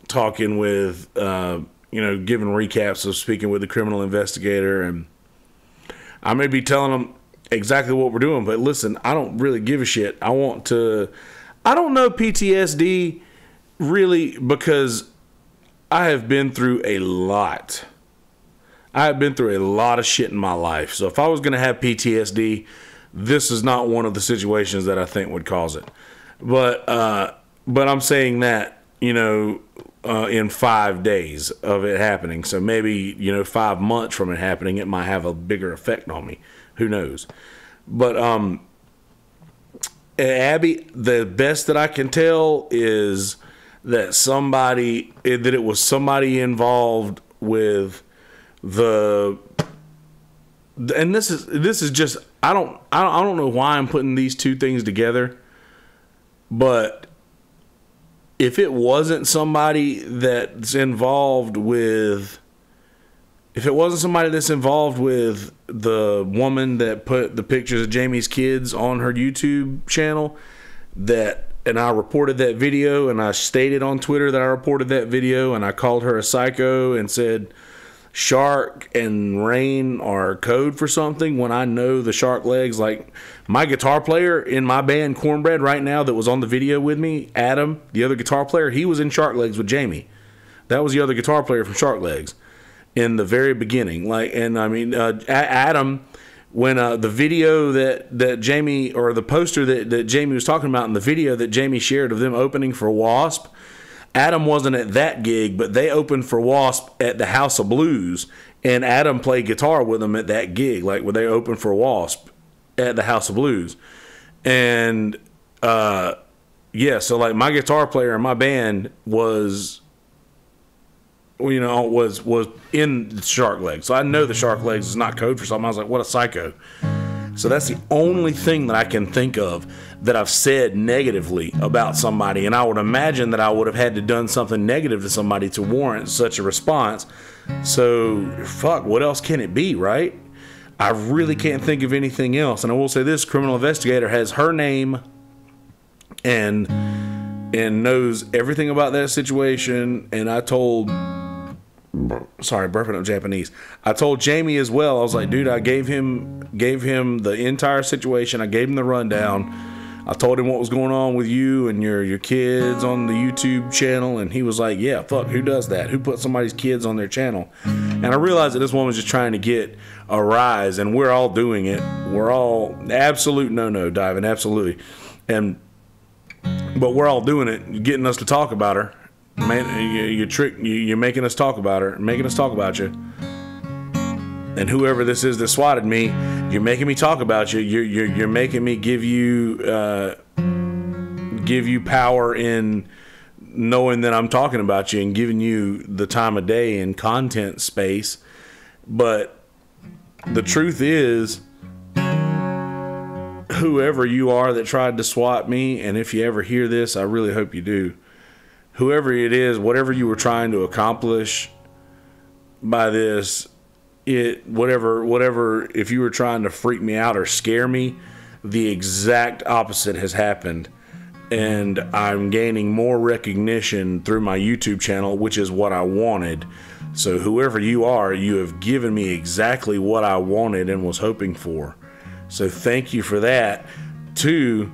talking with, you know, giving recaps of speaking with the criminal investigator. And I may be telling them exactly what we're doing, but listen, I don't really give a shit. I don't know PTSD really, because I have been through a lot. I have been through a lot of shit in my life. So if I was going to have PTSD, this is not one of the situations that I think would cause it. But I'm saying that, in 5 days of it happening. So maybe, 5 months from it happening, it might have a bigger effect on me. Who knows? But Abby, the best that I can tell is that it was somebody involved with and this is just, I don't know why I'm putting these two things together, but if it wasn't somebody that's involved with the woman that put the pictures of Jamie's kids on her YouTube channel, and I reported that video, and I stated on Twitter that I reported that video, and I called her a psycho and said shark and rain are code for something, when I know the shark legs, like my guitar player in my band Cornbread right now that was on the video with me, Adam, the other guitar player, he was in shark legs with Jamie. That was the other guitar player from Shark Legs in the very beginning. Adam, when the video that Jamie, or the poster that Jamie was talking about in the video that Jamie shared of them opening for Wasp, Adam wasn't at that gig, but they opened for Wasp at the House of Blues, and Adam played guitar with them at that gig, like where they opened for Wasp at the House of Blues. And so like my guitar player in my band was in Shark Legs. So I know the Shark Legs is not code for something. I was like, what a psycho. So that's the only thing that I can think of that I've said negatively about somebody. And I would imagine that I would have had to done something negative to somebody to warrant such a response. So, fuck, what else can it be, right? I really can't think of anything else. And I will say this, criminal investigator has her name and knows everything about that situation. And I told... Sorry, burping up Japanese. I told Jamie as well. I was like, dude, I gave him the entire situation. I gave him the rundown. I told him what was going on with you and your kids on the YouTube channel, and he was like, yeah, fuck, who does that? Who puts somebody's kids on their channel? And I realized that this woman was just trying to get a rise, and we're all doing it. We're all absolute no-no diving, absolutely. But we're all doing it, getting us to talk about her. Man, you're making us talk about her, making us talk about you. And whoever this is that swatted me, you're making me talk about you. You're making me give you power in knowing that I'm talking about you and giving you the time of day and content space. But the truth is, whoever you are that tried to swat me, and if you ever hear this, I really hope you do. Whoever it is, whatever you were trying to accomplish by this, whatever, if you were trying to freak me out or scare me, the exact opposite has happened. And I'm gaining more recognition through my YouTube channel, which is what I wanted. So whoever you are, you have given me exactly what I wanted and was hoping for. So thank you for that. 2,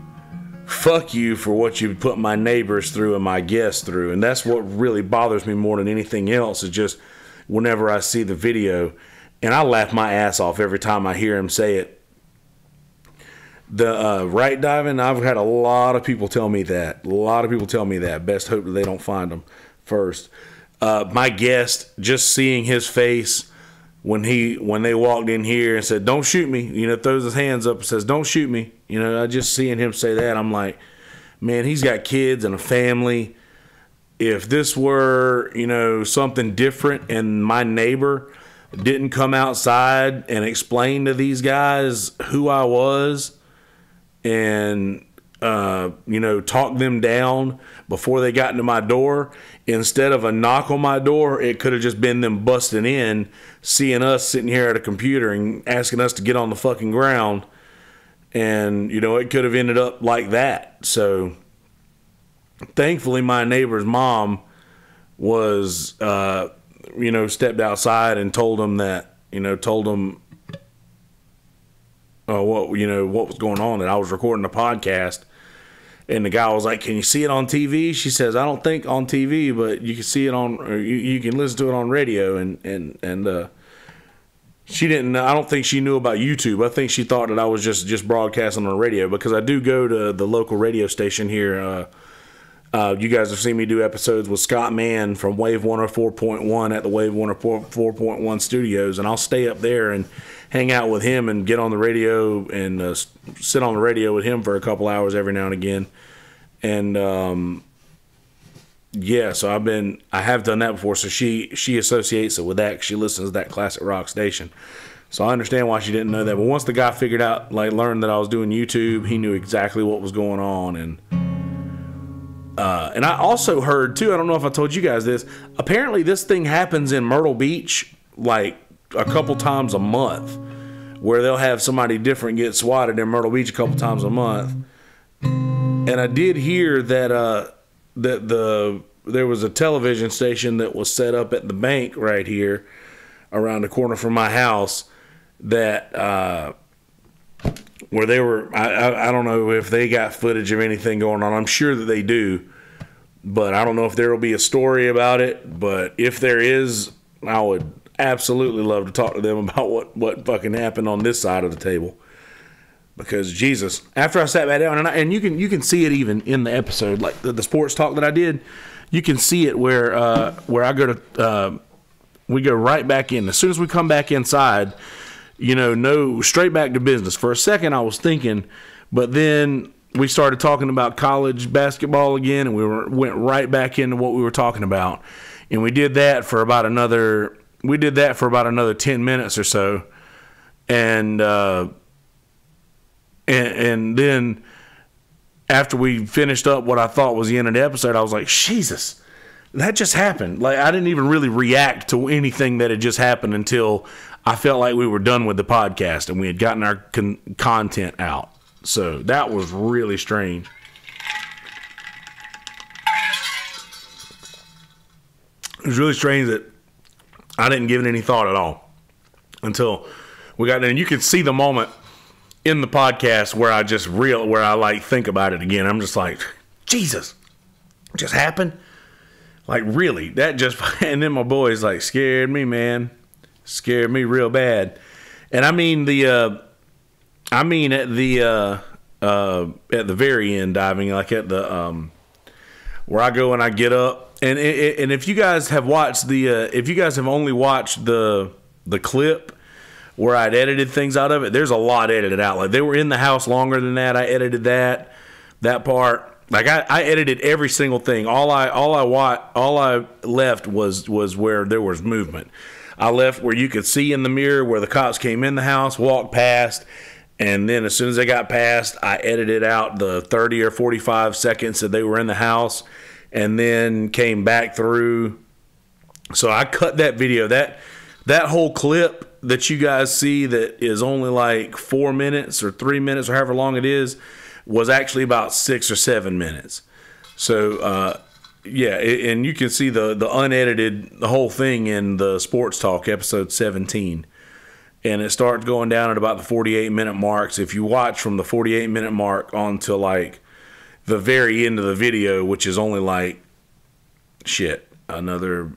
fuck you for what you put my neighbors through and my guests through. And that's what really bothers me more than anything else, is just whenever I see the video, and I laugh my ass off every time I hear him say it. The right diving, I've had a lot of people tell me that. Best hope that they don't find them first. My guest, just seeing his face when they walked in here and said, don't shoot me, throws his hands up and says, don't shoot me. I just seeing him say that, I'm like, man, he's got kids and a family. If this were, something different and my neighbor didn't come outside and explain to these guys who I was and, talk them down before they got into my door, instead of a knock on my door, it could have just been them busting in, seeing us sitting here at a computer and asking us to get on the fucking ground. And, it could have ended up like that. So thankfully my neighbor's mom was, stepped outside and told them that, what was going on, that I was recording a podcast. And the guy was like, can you see it on TV? She says, I don't think on TV, but you can see it on, or you can listen to it on radio. And She didn't. I don't think she knew about YouTube. I think she thought that I was just broadcasting on the radio, because I do go to the local radio station here. You guys have seen me do episodes with Scott Mann from Wave 104.1 at the Wave 104.1 studios, and I'll stay up there and hang out with him and get on the radio and sit on the radio with him for a couple hours every now and again. And yeah, so I have done that before. So she associates it with that, 'cause she listens to that classic rock station. So I understand why she didn't know that. But once the guy figured out, like, learned that I was doing YouTube, he knew exactly what was going on. And I also heard too, I don't know if I told you guys this, apparently this thing happens in Myrtle Beach like a couple times a month, where they'll have somebody different get swatted in Myrtle Beach a couple times a month. And I did hear that there was a television station that was set up at the bank right here around the corner from my house, that where they were, I don't know if they got footage of anything going on. I'm sure that they do, but I don't know if there will be a story about it. But if there is, I would absolutely love to talk to them about what fucking happened on this side of the table. Because Jesus, after I sat back down, and you can see it even in the episode, like the sports talk that I did, you can see it where I go to, we go right back in. As soon as we come back inside, no, straight back to business. For a second I was thinking, but then we started talking about college basketball again, and went right back into what we were talking about. And we did that for about another 10 minutes or so. And then after we finished up what I thought was the end of the episode, I was like, Jesus, that just happened. Like, I didn't even really react to anything that had just happened until I felt like we were done with the podcast and we had gotten our content out. So that was really strange. It was really strange that I didn't give it any thought at all until we got there. And you can see the moment in the podcast where I like think about it again. I'm just like, Jesus, it just happened. Like, really, that just, and then my boys like scared me, man, scared me real bad. And I mean at the very end, diving, like at the where I go and I get up, and if you guys have watched if you guys have only watched the clip where I'd edited things out of it, there's a lot edited out. Like, they were in the house longer than that. I edited that part. Like, I edited every single thing. All I left was where there was movement. I left where you could see in the mirror where the cops came in the house, walked past, and then as soon as they got past, I edited out the 30 or 45 seconds that they were in the house, and then came back through. So I cut that video. That whole clip that you guys see that is only like 4 minutes or 3 minutes or however long it is, was actually about 6 or 7 minutes. So yeah, and you can see the unedited, the whole thing in the Sports Talk episode 17, and it starts going down at about the 48-minute marks. If you watch from the 48-minute mark on to like the very end of the video, which is only like another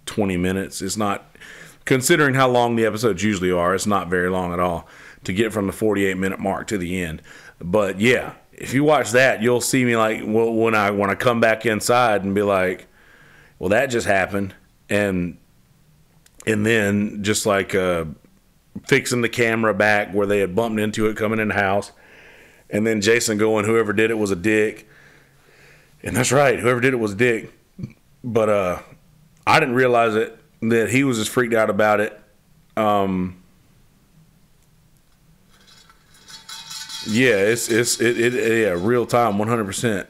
20 minutes. It's not, considering how long the episodes usually are, it's not very long at all to get from the 48-minute mark to the end. But yeah, if you watch that, you'll see me like, well, when I come back inside and be like, well, that just happened, and then just like fixing the camera back where they had bumped into it coming in the house, and then Jason going, whoever did it was a dick. And that's right, whoever did it was a dick. But I didn't realize that he was as freaked out about it. Yeah, yeah, real time, 100%.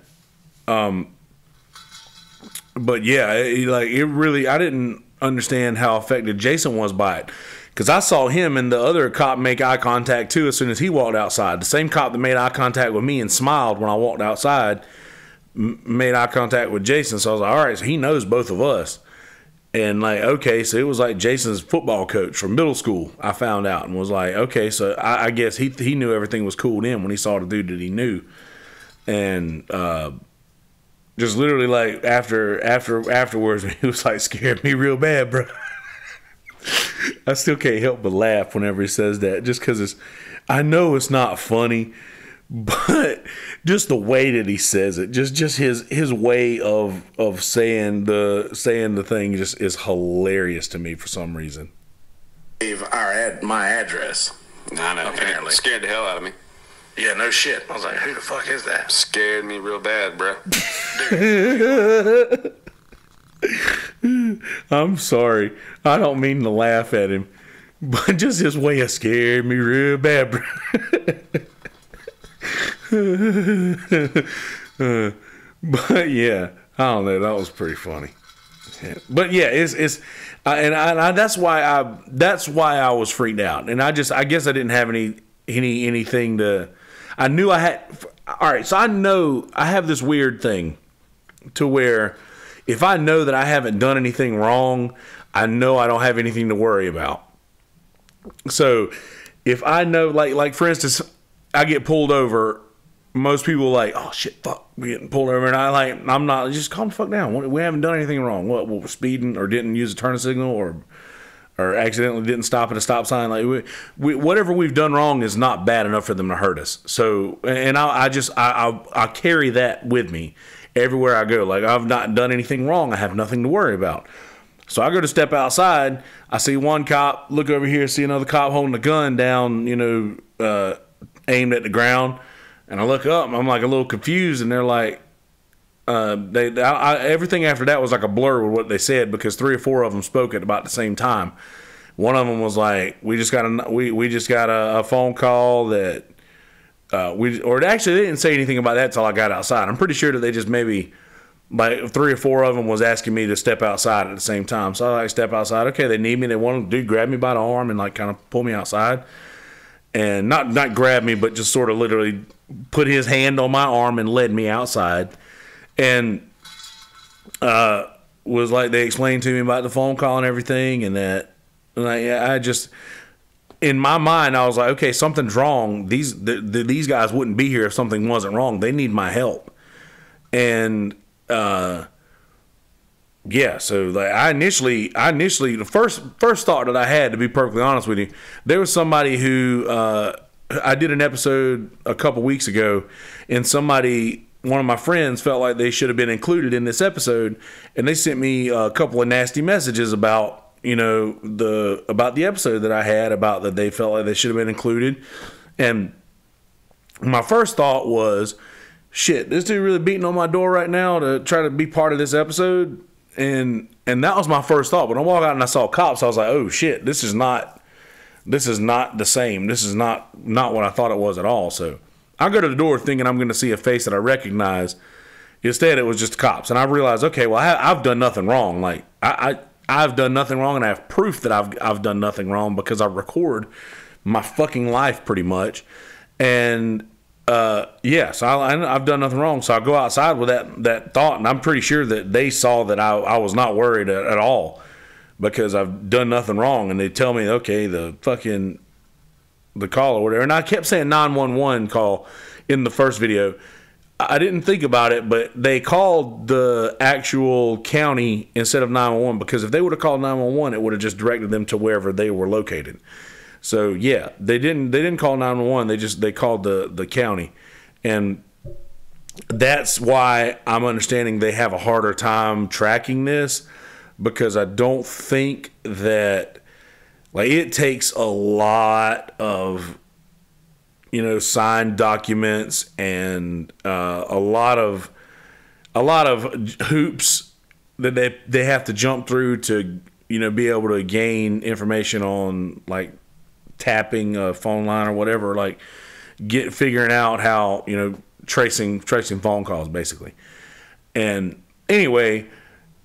But yeah, it really, I didn't understand how affected Jason was by it, because I saw him and the other cop make eye contact too as soon as he walked outside. The same cop that made eye contact with me and smiled when I walked outside made eye contact with Jason. So I was like, all right, so he knows both of us. And like, okay, so it was like Jason's football coach from middle school, I found out, and was like, okay, so I guess he knew everything was cool then when he saw the dude that he knew. And just literally like afterwards, he was like, scared me real bad, bro. I still can't help but laugh whenever he says that, just because I know it's not funny, but just the way that he says it, just his way of saying the thing just is hilarious to me for some reason. My address. I know. Apparently. It scared the hell out of me. Yeah, no shit. I was like, who the fuck is that? Scared me real bad, bro. I'm sorry. I don't mean to laugh at him, but just his way of scared me real bad, bro. But yeah, I don't know. That was pretty funny. Yeah. But yeah, that's why I was freaked out, and I guess I didn't have anything to. I knew I had. All right, so I know I have this weird thing to where if I know that I haven't done anything wrong, I know I don't have anything to worry about. So if I know, like for instance, I get pulled over. Most people are like, oh shit, fuck, we getting pulled over, and I'm not. Just calm the fuck down. We haven't done anything wrong. What we're speeding or didn't use a turn signal or accidentally didn't stop at a stop sign. Like whatever we've done wrong is not bad enough for them to hurt us. So, and I carry that with me everywhere I go. Like I've not done anything wrong. I have nothing to worry about. So I go to step outside. I see one cop. Look over here. See another cop holding a gun down. Aimed at the ground. And I look up, and I'm like a little confused, and they're like, everything after that was like a blur with what they said because 3 or 4 of them spoke at about the same time. One of them was like, we just got a phone call that actually they didn't say anything about that till I got outside. I'm pretty sure that they just maybe like 3 or 4 of them was asking me to step outside at the same time. So I step outside. Okay, they need me. They want to grab me by the arm and like kind of pull me outside. And not grab me, but just sort of literally put his hand on my arm and led me outside. And was like, they explained to me about the phone call and everything. And that, I just, in my mind, I was like, okay, something's wrong. These guys wouldn't be here if something wasn't wrong. They need my help. And yeah, so like I initially the first thought that I had, to be perfectly honest with you, there was somebody who I did an episode a couple weeks ago, and one of my friends felt like they should have been included in this episode, and they sent me a couple of nasty messages about about the episode that I had, about that they felt like they should have been included. And my first thought was, shit, this dude really beating on my door right now to try to be part of this episode. And that was my first thought. But when I walked out and I saw cops, I was like, oh shit, this is not the same. This is not what I thought it was at all. So I go to the door thinking I'm going to see a face that I recognize. Instead, it was just cops. And I realized, okay, well, I've done nothing wrong. Like I've done nothing wrong, and I have proof that I've done nothing wrong because I record my fucking life pretty much. And yeah, so I've done nothing wrong. So I go outside with that thought, and I'm pretty sure that they saw that I was not worried at all because I've done nothing wrong. And they tell me, okay, the call or whatever. And I kept saying 911 call in the first video. I didn't think about it, but they called the actual county instead of 911 because if they would have called 911, it would have just directed them to wherever they were located. So yeah, they didn't call 911. They called the county, and that's why I'm understanding they have a harder time tracking this, because I don't think that, like, it takes a lot of signed documents and a lot of hoops that they have to jump through to be able to gain information on, like, tapping a phone line or whatever, like figuring out how tracing phone calls basically. And anyway,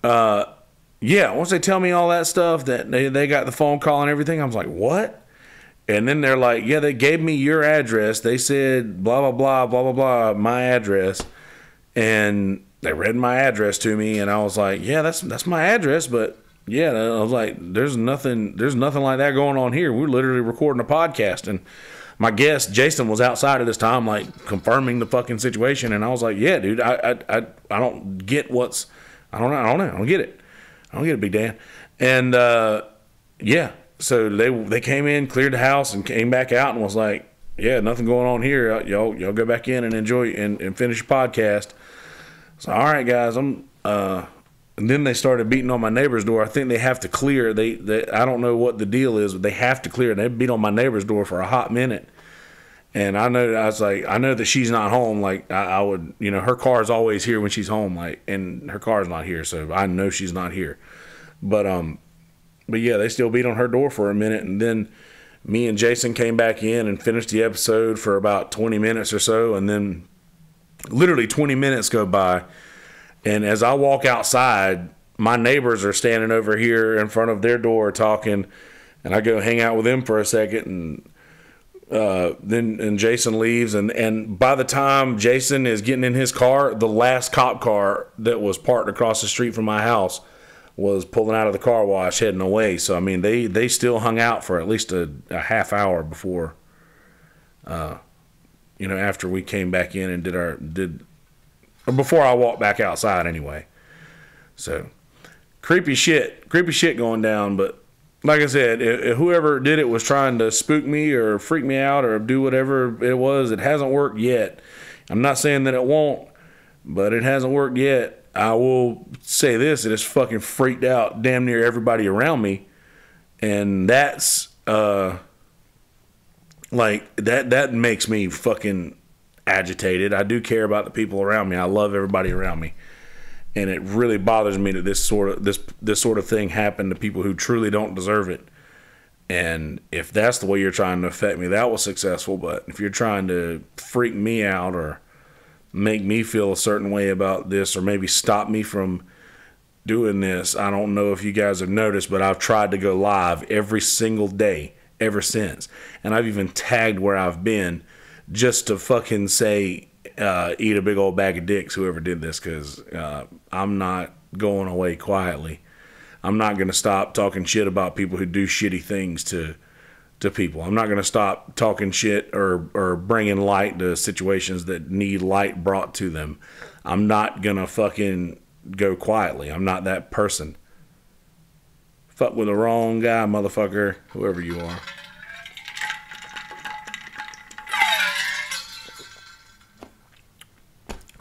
yeah, once they tell me all that stuff, that they got the phone call and everything, I was like, what? And then they're like, yeah, they gave me your address. They said blah blah blah blah blah blah, my address, and they read my address to me, and I was like, yeah, that's my address, but yeah, I was like, there's nothing like that going on here. We're literally recording a podcast, and my guest Jason was outside at this time, like, confirming the fucking situation, and I was like, yeah, dude, I don't get I don't get it. I don't get it, Big Dan. And yeah, So they came in, cleared the house, and came back out and was like, yeah, nothing going on here. Y'all go back in and enjoy and finish your podcast. So, all right, guys, and then they started beating on my neighbor's door. I think they have to clear. They I don't know what the deal is, but they have to clear. And they beat on my neighbor's door for a hot minute. And I was like, I know that she's not home. Like I would, her car is always here when she's home. Like, and her car's not here, so I know she's not here. But yeah, they still beat on her door for a minute, and then me and Jason came back in and finished the episode for about 20 minutes or so, and then literally 20 minutes go by. And as I walk outside, my neighbors are standing over here in front of their door talking, and I go hang out with them for a second, and then Jason leaves, and by the time Jason is getting in his car, the last cop car that was parked across the street from my house was pulling out of the car wash heading away. So I mean, they still hung out for at least a half hour before, after we came back in and did. Before I walked back outside anyway. So, creepy shit going down. But like I said, whoever did it was trying to spook me or freak me out or do whatever it was. It hasn't worked yet. I'm not saying that it won't, but it hasn't worked yet. I will say this, it has fucking freaked out damn near everybody around me. And that's, that makes me fucking agitated. I do care about the people around me. I love everybody around me, and it really bothers me that this sort of thing happened to people who truly don't deserve it. And if that's the way you're trying to affect me, that was successful. But if you're trying to freak me out or make me feel a certain way about this, or maybe stop me from doing this, I don't know if you guys have noticed, but I've tried to go live every single day ever since, and I've even tagged where I've been, just to fucking say, eat a big old bag of dicks, whoever did this, because I'm not going away quietly. I'm not going to stop talking shit about people who do shitty things to people. I'm not going to stop talking shit or bringing light to situations that need light brought to them. I'm not going to fucking go quietly. I'm not that person. Fuck with the wrong guy, motherfucker, whoever you are.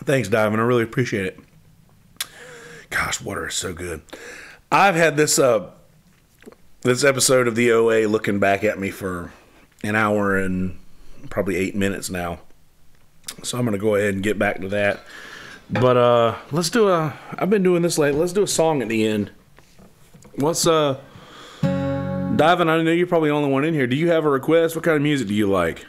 Thanks, Diamond. I really appreciate it. Gosh, water is so good. I've had this episode of the OA looking back at me for an hour and probably 8 minutes now. So I'm going to go ahead and get back to that. But I've been doing this lately. Let's do a song at the end. Diamond, I know you're probably the only one in here. Do you have a request? What kind of music do you like?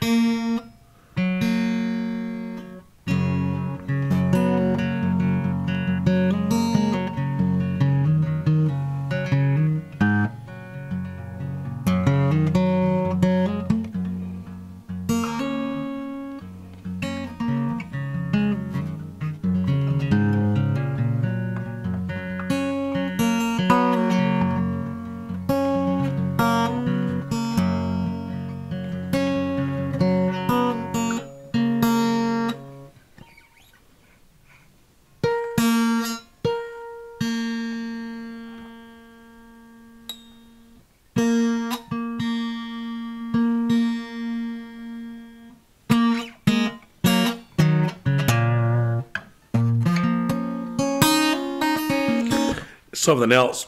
Something else,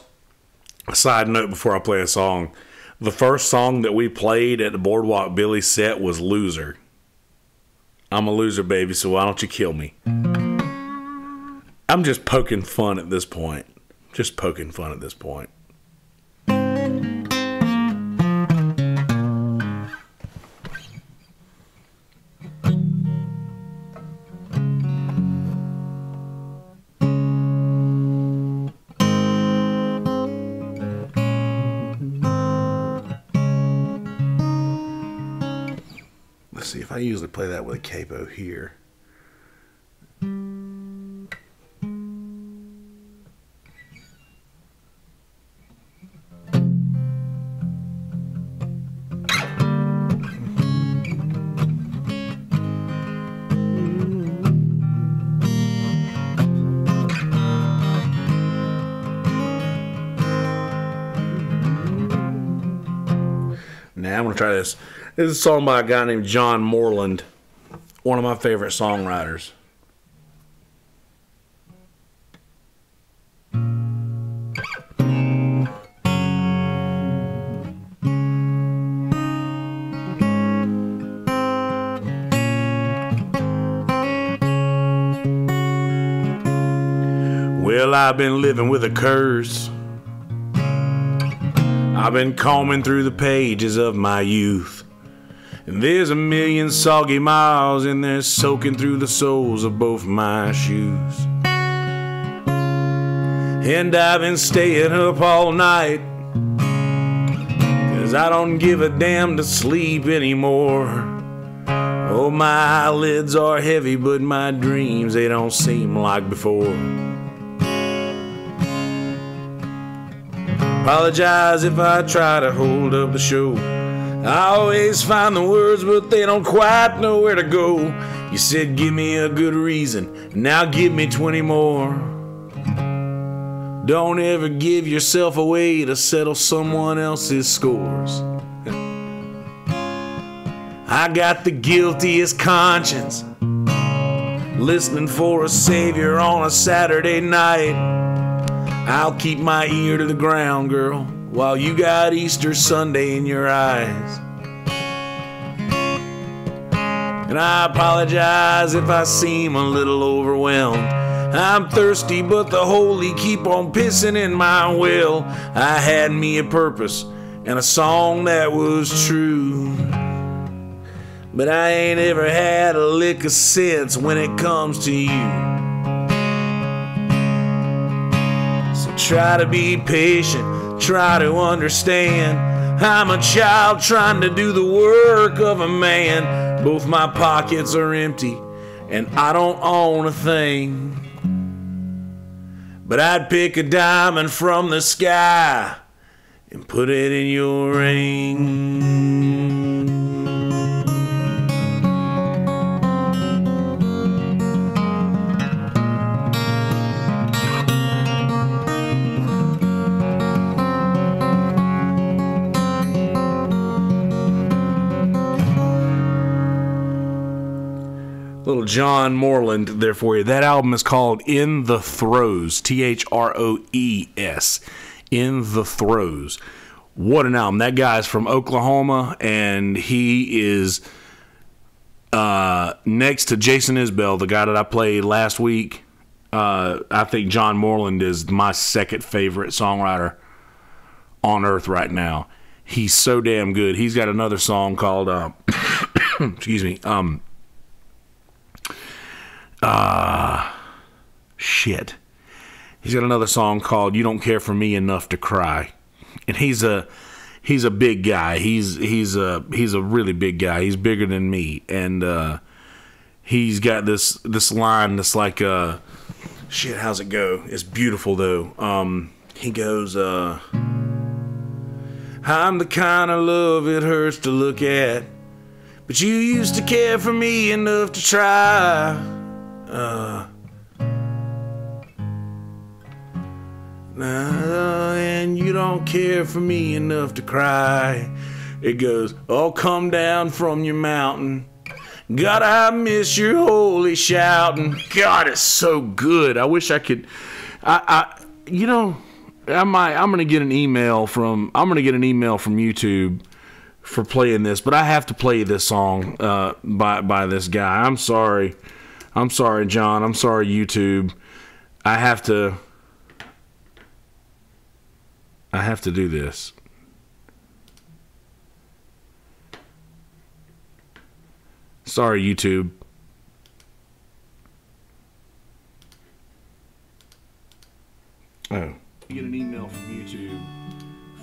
a side note before I play a song. The first song that we played at the Boardwalk Billy set was Loser. I'm a loser, baby, so why don't you kill me? I'm just poking fun at this point. Let's see if I usually play that with a capo here. to try this. This is a song by a guy named John Moreland, one of my favorite songwriters. Well, I've been living with a curse. I've been combing through the pages of my youth, and there's a million soggy miles in there soaking through the soles of both my shoes. And I've been staying up all night, 'cause I don't give a damn to sleep anymore. Oh, my eyelids are heavy, but my dreams, they don't seem like before. Apologize if I try to hold up the show. I always find the words, but they don't quite know where to go. You said give me a good reason, now give me 20 more. Don't ever give yourself away to settle someone else's scores. I got the guiltiest conscience, listening for a savior on a Saturday night. I'll keep my ear to the ground, girl, while you got Easter Sunday in your eyes. And I apologize if I seem a little overwhelmed. I'm thirsty, but the holy keep on pissing in my well. I had me a purpose and a song that was true, but I ain't ever had a lick of sense when it comes to you. Try to be patient, try to understand. I'm a child trying to do the work of a man. Both my pockets are empty and I don't own a thing, but I'd pick a diamond from the sky and put it in your ring. Little John Moreland there for you. That album is called In the Throes. Throes. In the Throes. What an album. That guy's from Oklahoma, and he is next to Jason Isbell, the guy that I played last week. I think John Moreland is my second favorite songwriter on earth right now. He's so damn good. He's got another song called excuse me, shit. He's got another song called You Don't Care For Me Enough to Cry. And he's a big guy. He's a really big guy. He's bigger than me. And he's got this line that's like shit, how's it go? It's beautiful though. He goes I'm the kind of love it hurts to look at, but you used to care for me enough to try. And you don't care for me enough to cry. It goes, oh, come down from your mountain. God, I miss your holy shouting. God, it's so good. I wish I could. I'm gonna get an email from YouTube for playing this, but I have to play this song by this guy. I'm sorry, John. I'm sorry, YouTube. I have to do this. Sorry, YouTube. Oh. Get an email from YouTube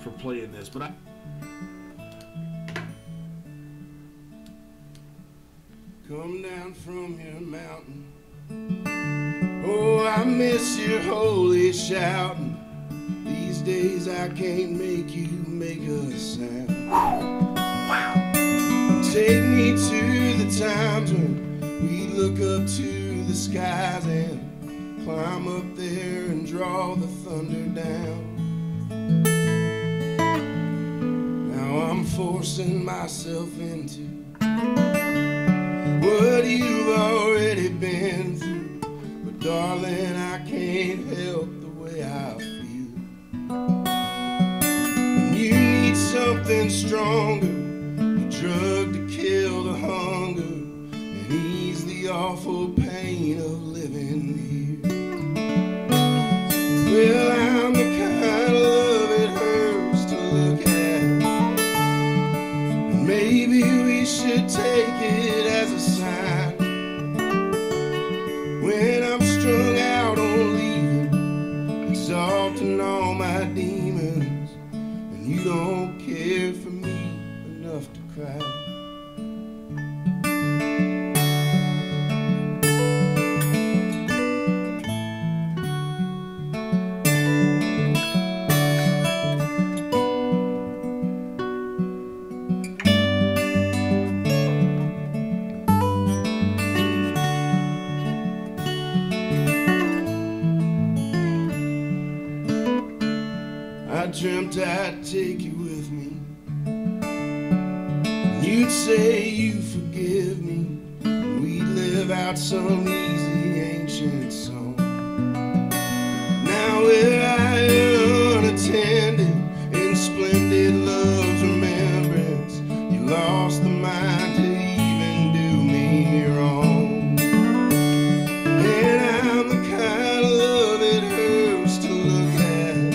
for playing this, but come down from your mountain. Oh, I miss your holy shouting. These days I can't make you make a sound. Wow. Take me to the times when we look up to the skies and climb up there and draw the thunder down. Now Now I'm forcing myself into what you've already been through. But darling, I can't help the way I feel. And you need something stronger, a drug to kill the hunger and ease the awful pain of living here. Well, I'm the kind of love it hurts to look at. And maybe we should take it as a sign. When I'm strung out on leaving, exalting all my demons, and you don't care for me enough to cry. I dreamt I'd take you with me. You'd say you forgive me. We'd live out some easy ancient song. Now we're unattended in splendid love's remembrance. You lost the mind to even do me wrong. And I'm the kind of love it hurts to look at.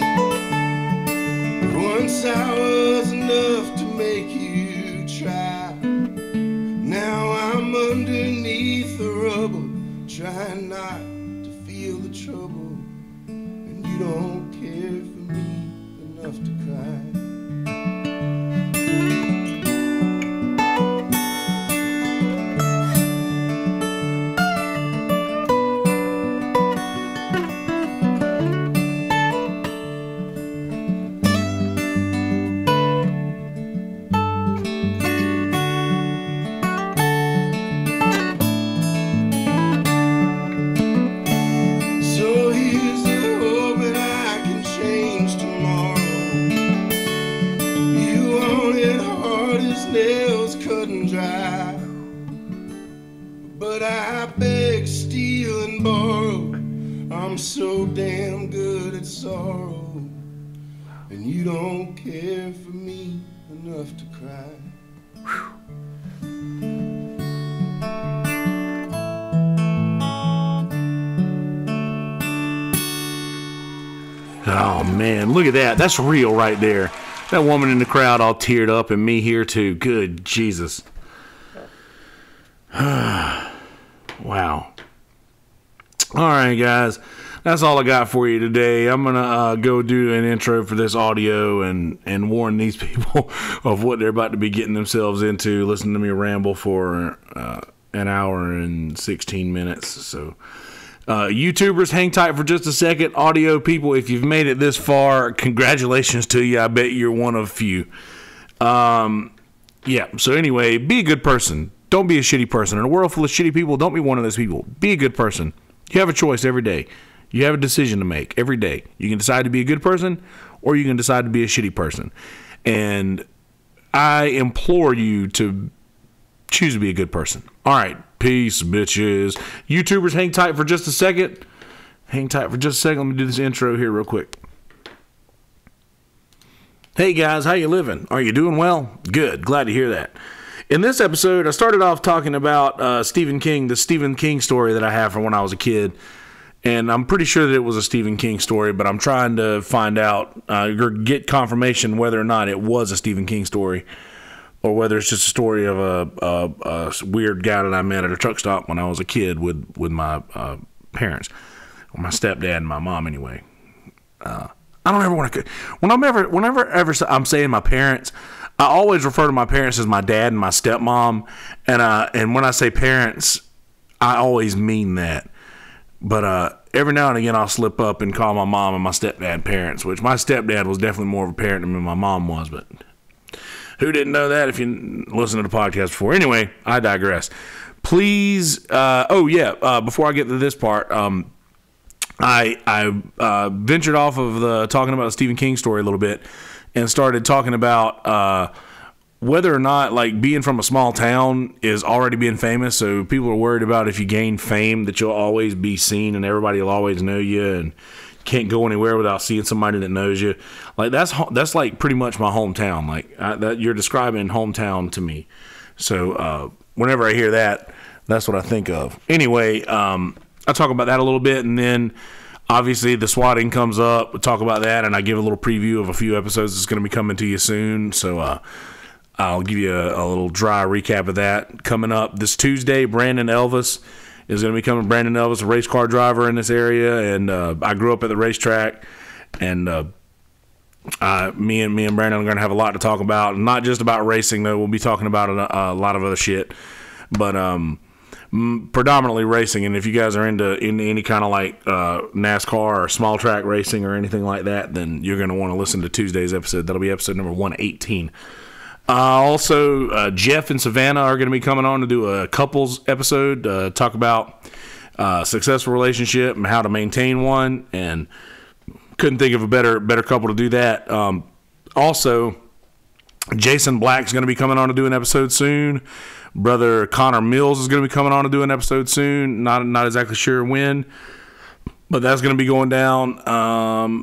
Once I was enough to make you try. Now I'm underneath the rubble, trying not to feel the trouble. And you don't care for me enough to cry. So here's the hope that I can change tomorrow. You want it hard as nails cut and dry. But I beg, steal, and borrow. I'm so damn good at sorrow. And you don't care for me enough to cry. Oh man, look at that. That's real right there. That woman in the crowd all teared up and me here too. Good Jesus. Wow. All right, guys. That's all I got for you today. I'm going to go do an intro for this audio and warn these people of what they're about to be getting themselves into. Listen to me ramble for an hour and 16 minutes. So, YouTubers, hang tight for just a second. Audio people, if you've made it this far, congratulations to you. I bet you're one of few. Yeah, so anyway, be a good person. Don't be a shitty person. In a world full of shitty people, don't be one of those people. Be a good person. You have a choice every day. You have a decision to make every day. You can decide to be a good person, or you can decide to be a shitty person. And I implore you to choose to be a good person. All right. Peace, bitches. YouTubers, hang tight for just a second. Hang tight for just a second. Let me do this intro here real quick. Hey, guys. How you living? Are you doing well? Good. Glad to hear that. In this episode, I started off talking about Stephen King, the Stephen King story that I have from when I was a kid. And I'm pretty sure that it was a Stephen King story, but I'm trying to find out or get confirmation whether or not it was a Stephen King story, or whether it's just a story of a weird guy that I met at a truck stop when I was a kid with my parents, or my stepdad and my mom. Anyway, I don't ever want to. Whenever I'm saying my parents, I always refer to my parents as my dad and my stepmom, and when I say parents, I always mean that. But every now and again, I'll slip up and call my mom and my stepdad parents, which my stepdad was definitely more of a parent than my mom was, but who didn't know that if you listened to the podcast before? Anyway, I digress. Please, before I get to this part, I ventured off of talking about the Stephen King story a little bit and started talking about whether or not, like, being from a small town is already being famous, so people are worried about if you gain fame that you'll always be seen and everybody will always know you and can't go anywhere without seeing somebody that knows you. Like, that's like pretty much my hometown. Like, that you're describing hometown to me. So whenever I hear that, that's what I think of. Anyway, I'll talk about that a little bit, and then obviously the swatting comes up. We'll talk about that, and I give a little preview of a few episodes that's going to be coming to you soon. So I'll give you a little dry recap of that. Coming up this Tuesday, Brandon Elvis is going to be coming. Brandon Elvis, a race car driver in this area, and I grew up at the racetrack, and me and Brandon are going to have a lot to talk about. Not just about racing, though. We'll be talking about a lot of other shit, but predominantly racing. And if you guys are into any kind of like NASCAR or small track racing or anything like that, then you're going to want to listen to Tuesday's episode. That'll be episode number 118. Also, Jeff and Savannah are going to be coming on to do a couples episode, talk about successful relationship and how to maintain one, and couldn't think of a better couple to do that. Also, Jason Black's going to be coming on to do an episode soon. Brother Connor Mills is going to be coming on to do an episode soon. Not exactly sure when, but that's going to be going down.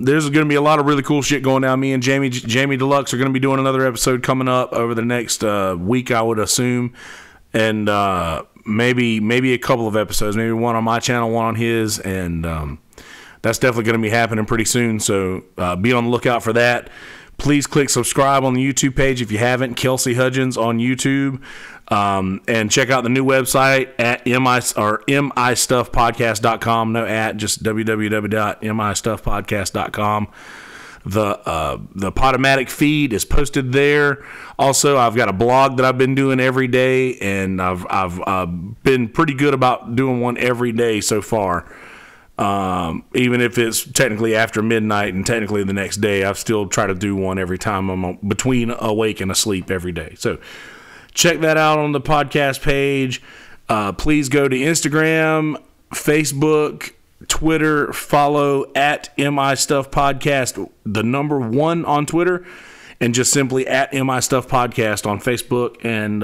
There's going to be a lot of really cool shit going down. Me and Jamie Deluxe are going to be doing another episode coming up over the next week, I would assume. And maybe a couple of episodes. Maybe one on my channel, one on his. And that's definitely going to be happening pretty soon. So be on the lookout for that. Please click subscribe on the YouTube page if you haven't. Kelsey Hudgens on YouTube. And check out the new website at mistuffpodcast.com. No at, just www.mistuffpodcast.com. The Podomatic feed is posted there. Also, I've got a blog that I've been doing every day, and I've been pretty good about doing one every day so far. Even if it's technically after midnight and technically the next day, I've still try to do one every time I'm between awake and asleep every day. So check that out on the podcast page. Please go to Instagram, Facebook, Twitter, follow at MI Stuff Podcast, the number 1 on Twitter, and just simply at MI Stuff Podcast on Facebook and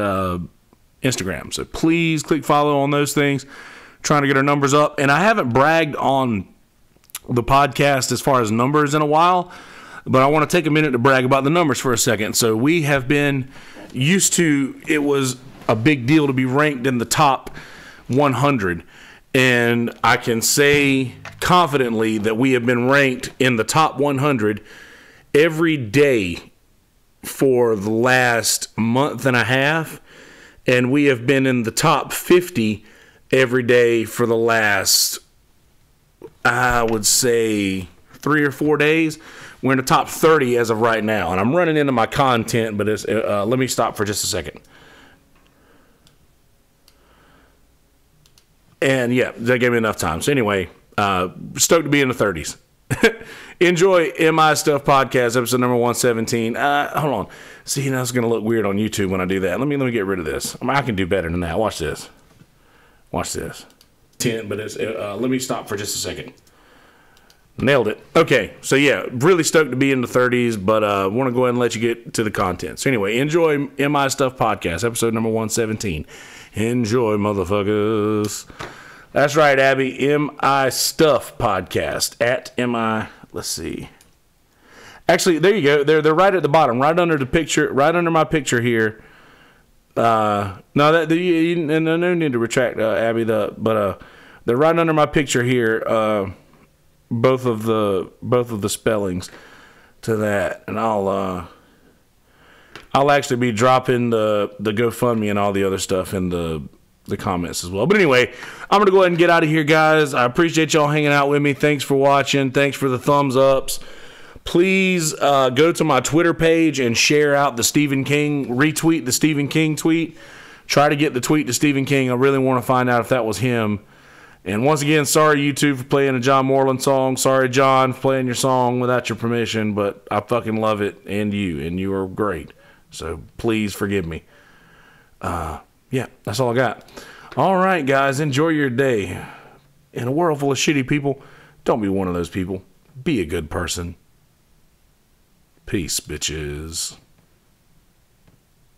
Instagram. So please click follow on those things. Trying to get our numbers up. And I haven't bragged on the podcast as far as numbers in a while, but I want to take a minute to brag about the numbers for a second. So we have been used to, it was a big deal to be ranked in the top 100. And I can say confidently that we have been ranked in the top 100 every day for the last month and a half. And we have been in the top 50 every day for the last, I would say, 3 or 4 days. We're in the top 30 as of right now. And I'm running into my content, but it's, let me stop for just a second. And yeah, that gave me enough time. So anyway, stoked to be in the 30s. Enjoy MI Stuff Podcast, episode number 117. Hold on. See, now it's going to look weird on YouTube when I do that. Let me get rid of this. I can do better than that. Watch this. Watch this. 10, but it's, let me stop for just a second. Nailed it. Okay, so yeah, really stoked to be in the 30s, but want to go ahead and let you get to the content. So anyway, enjoy MI Stuff Podcast, episode number 117. Enjoy, motherfuckers. That's right, Abby. MI Stuff Podcast at MI. Let's see. Actually, there you go. They're right at the bottom, right under the picture, right under my picture here. No, that you no need to retract, Abby. But they're right under my picture here. Both of the spellings to that, and I'll actually be dropping the GoFundMe and all the other stuff in the comments as well. But anyway, I'm gonna go ahead and get out of here, guys. I appreciate y'all hanging out with me. Thanks for watching. Thanks for the thumbs ups. Please go to my Twitter page and share out the Stephen King, retweet the Stephen King tweet. Try to get the tweet to Stephen King. I really want to find out if that was him. And once again, sorry, YouTube, for playing a John Moreland song. Sorry, John, for playing your song without your permission, but I fucking love it, and you are great. So please forgive me. Yeah, that's all I got. All right, guys, enjoy your day. In a world full of shitty people, don't be one of those people. Be a good person. Peace, bitches.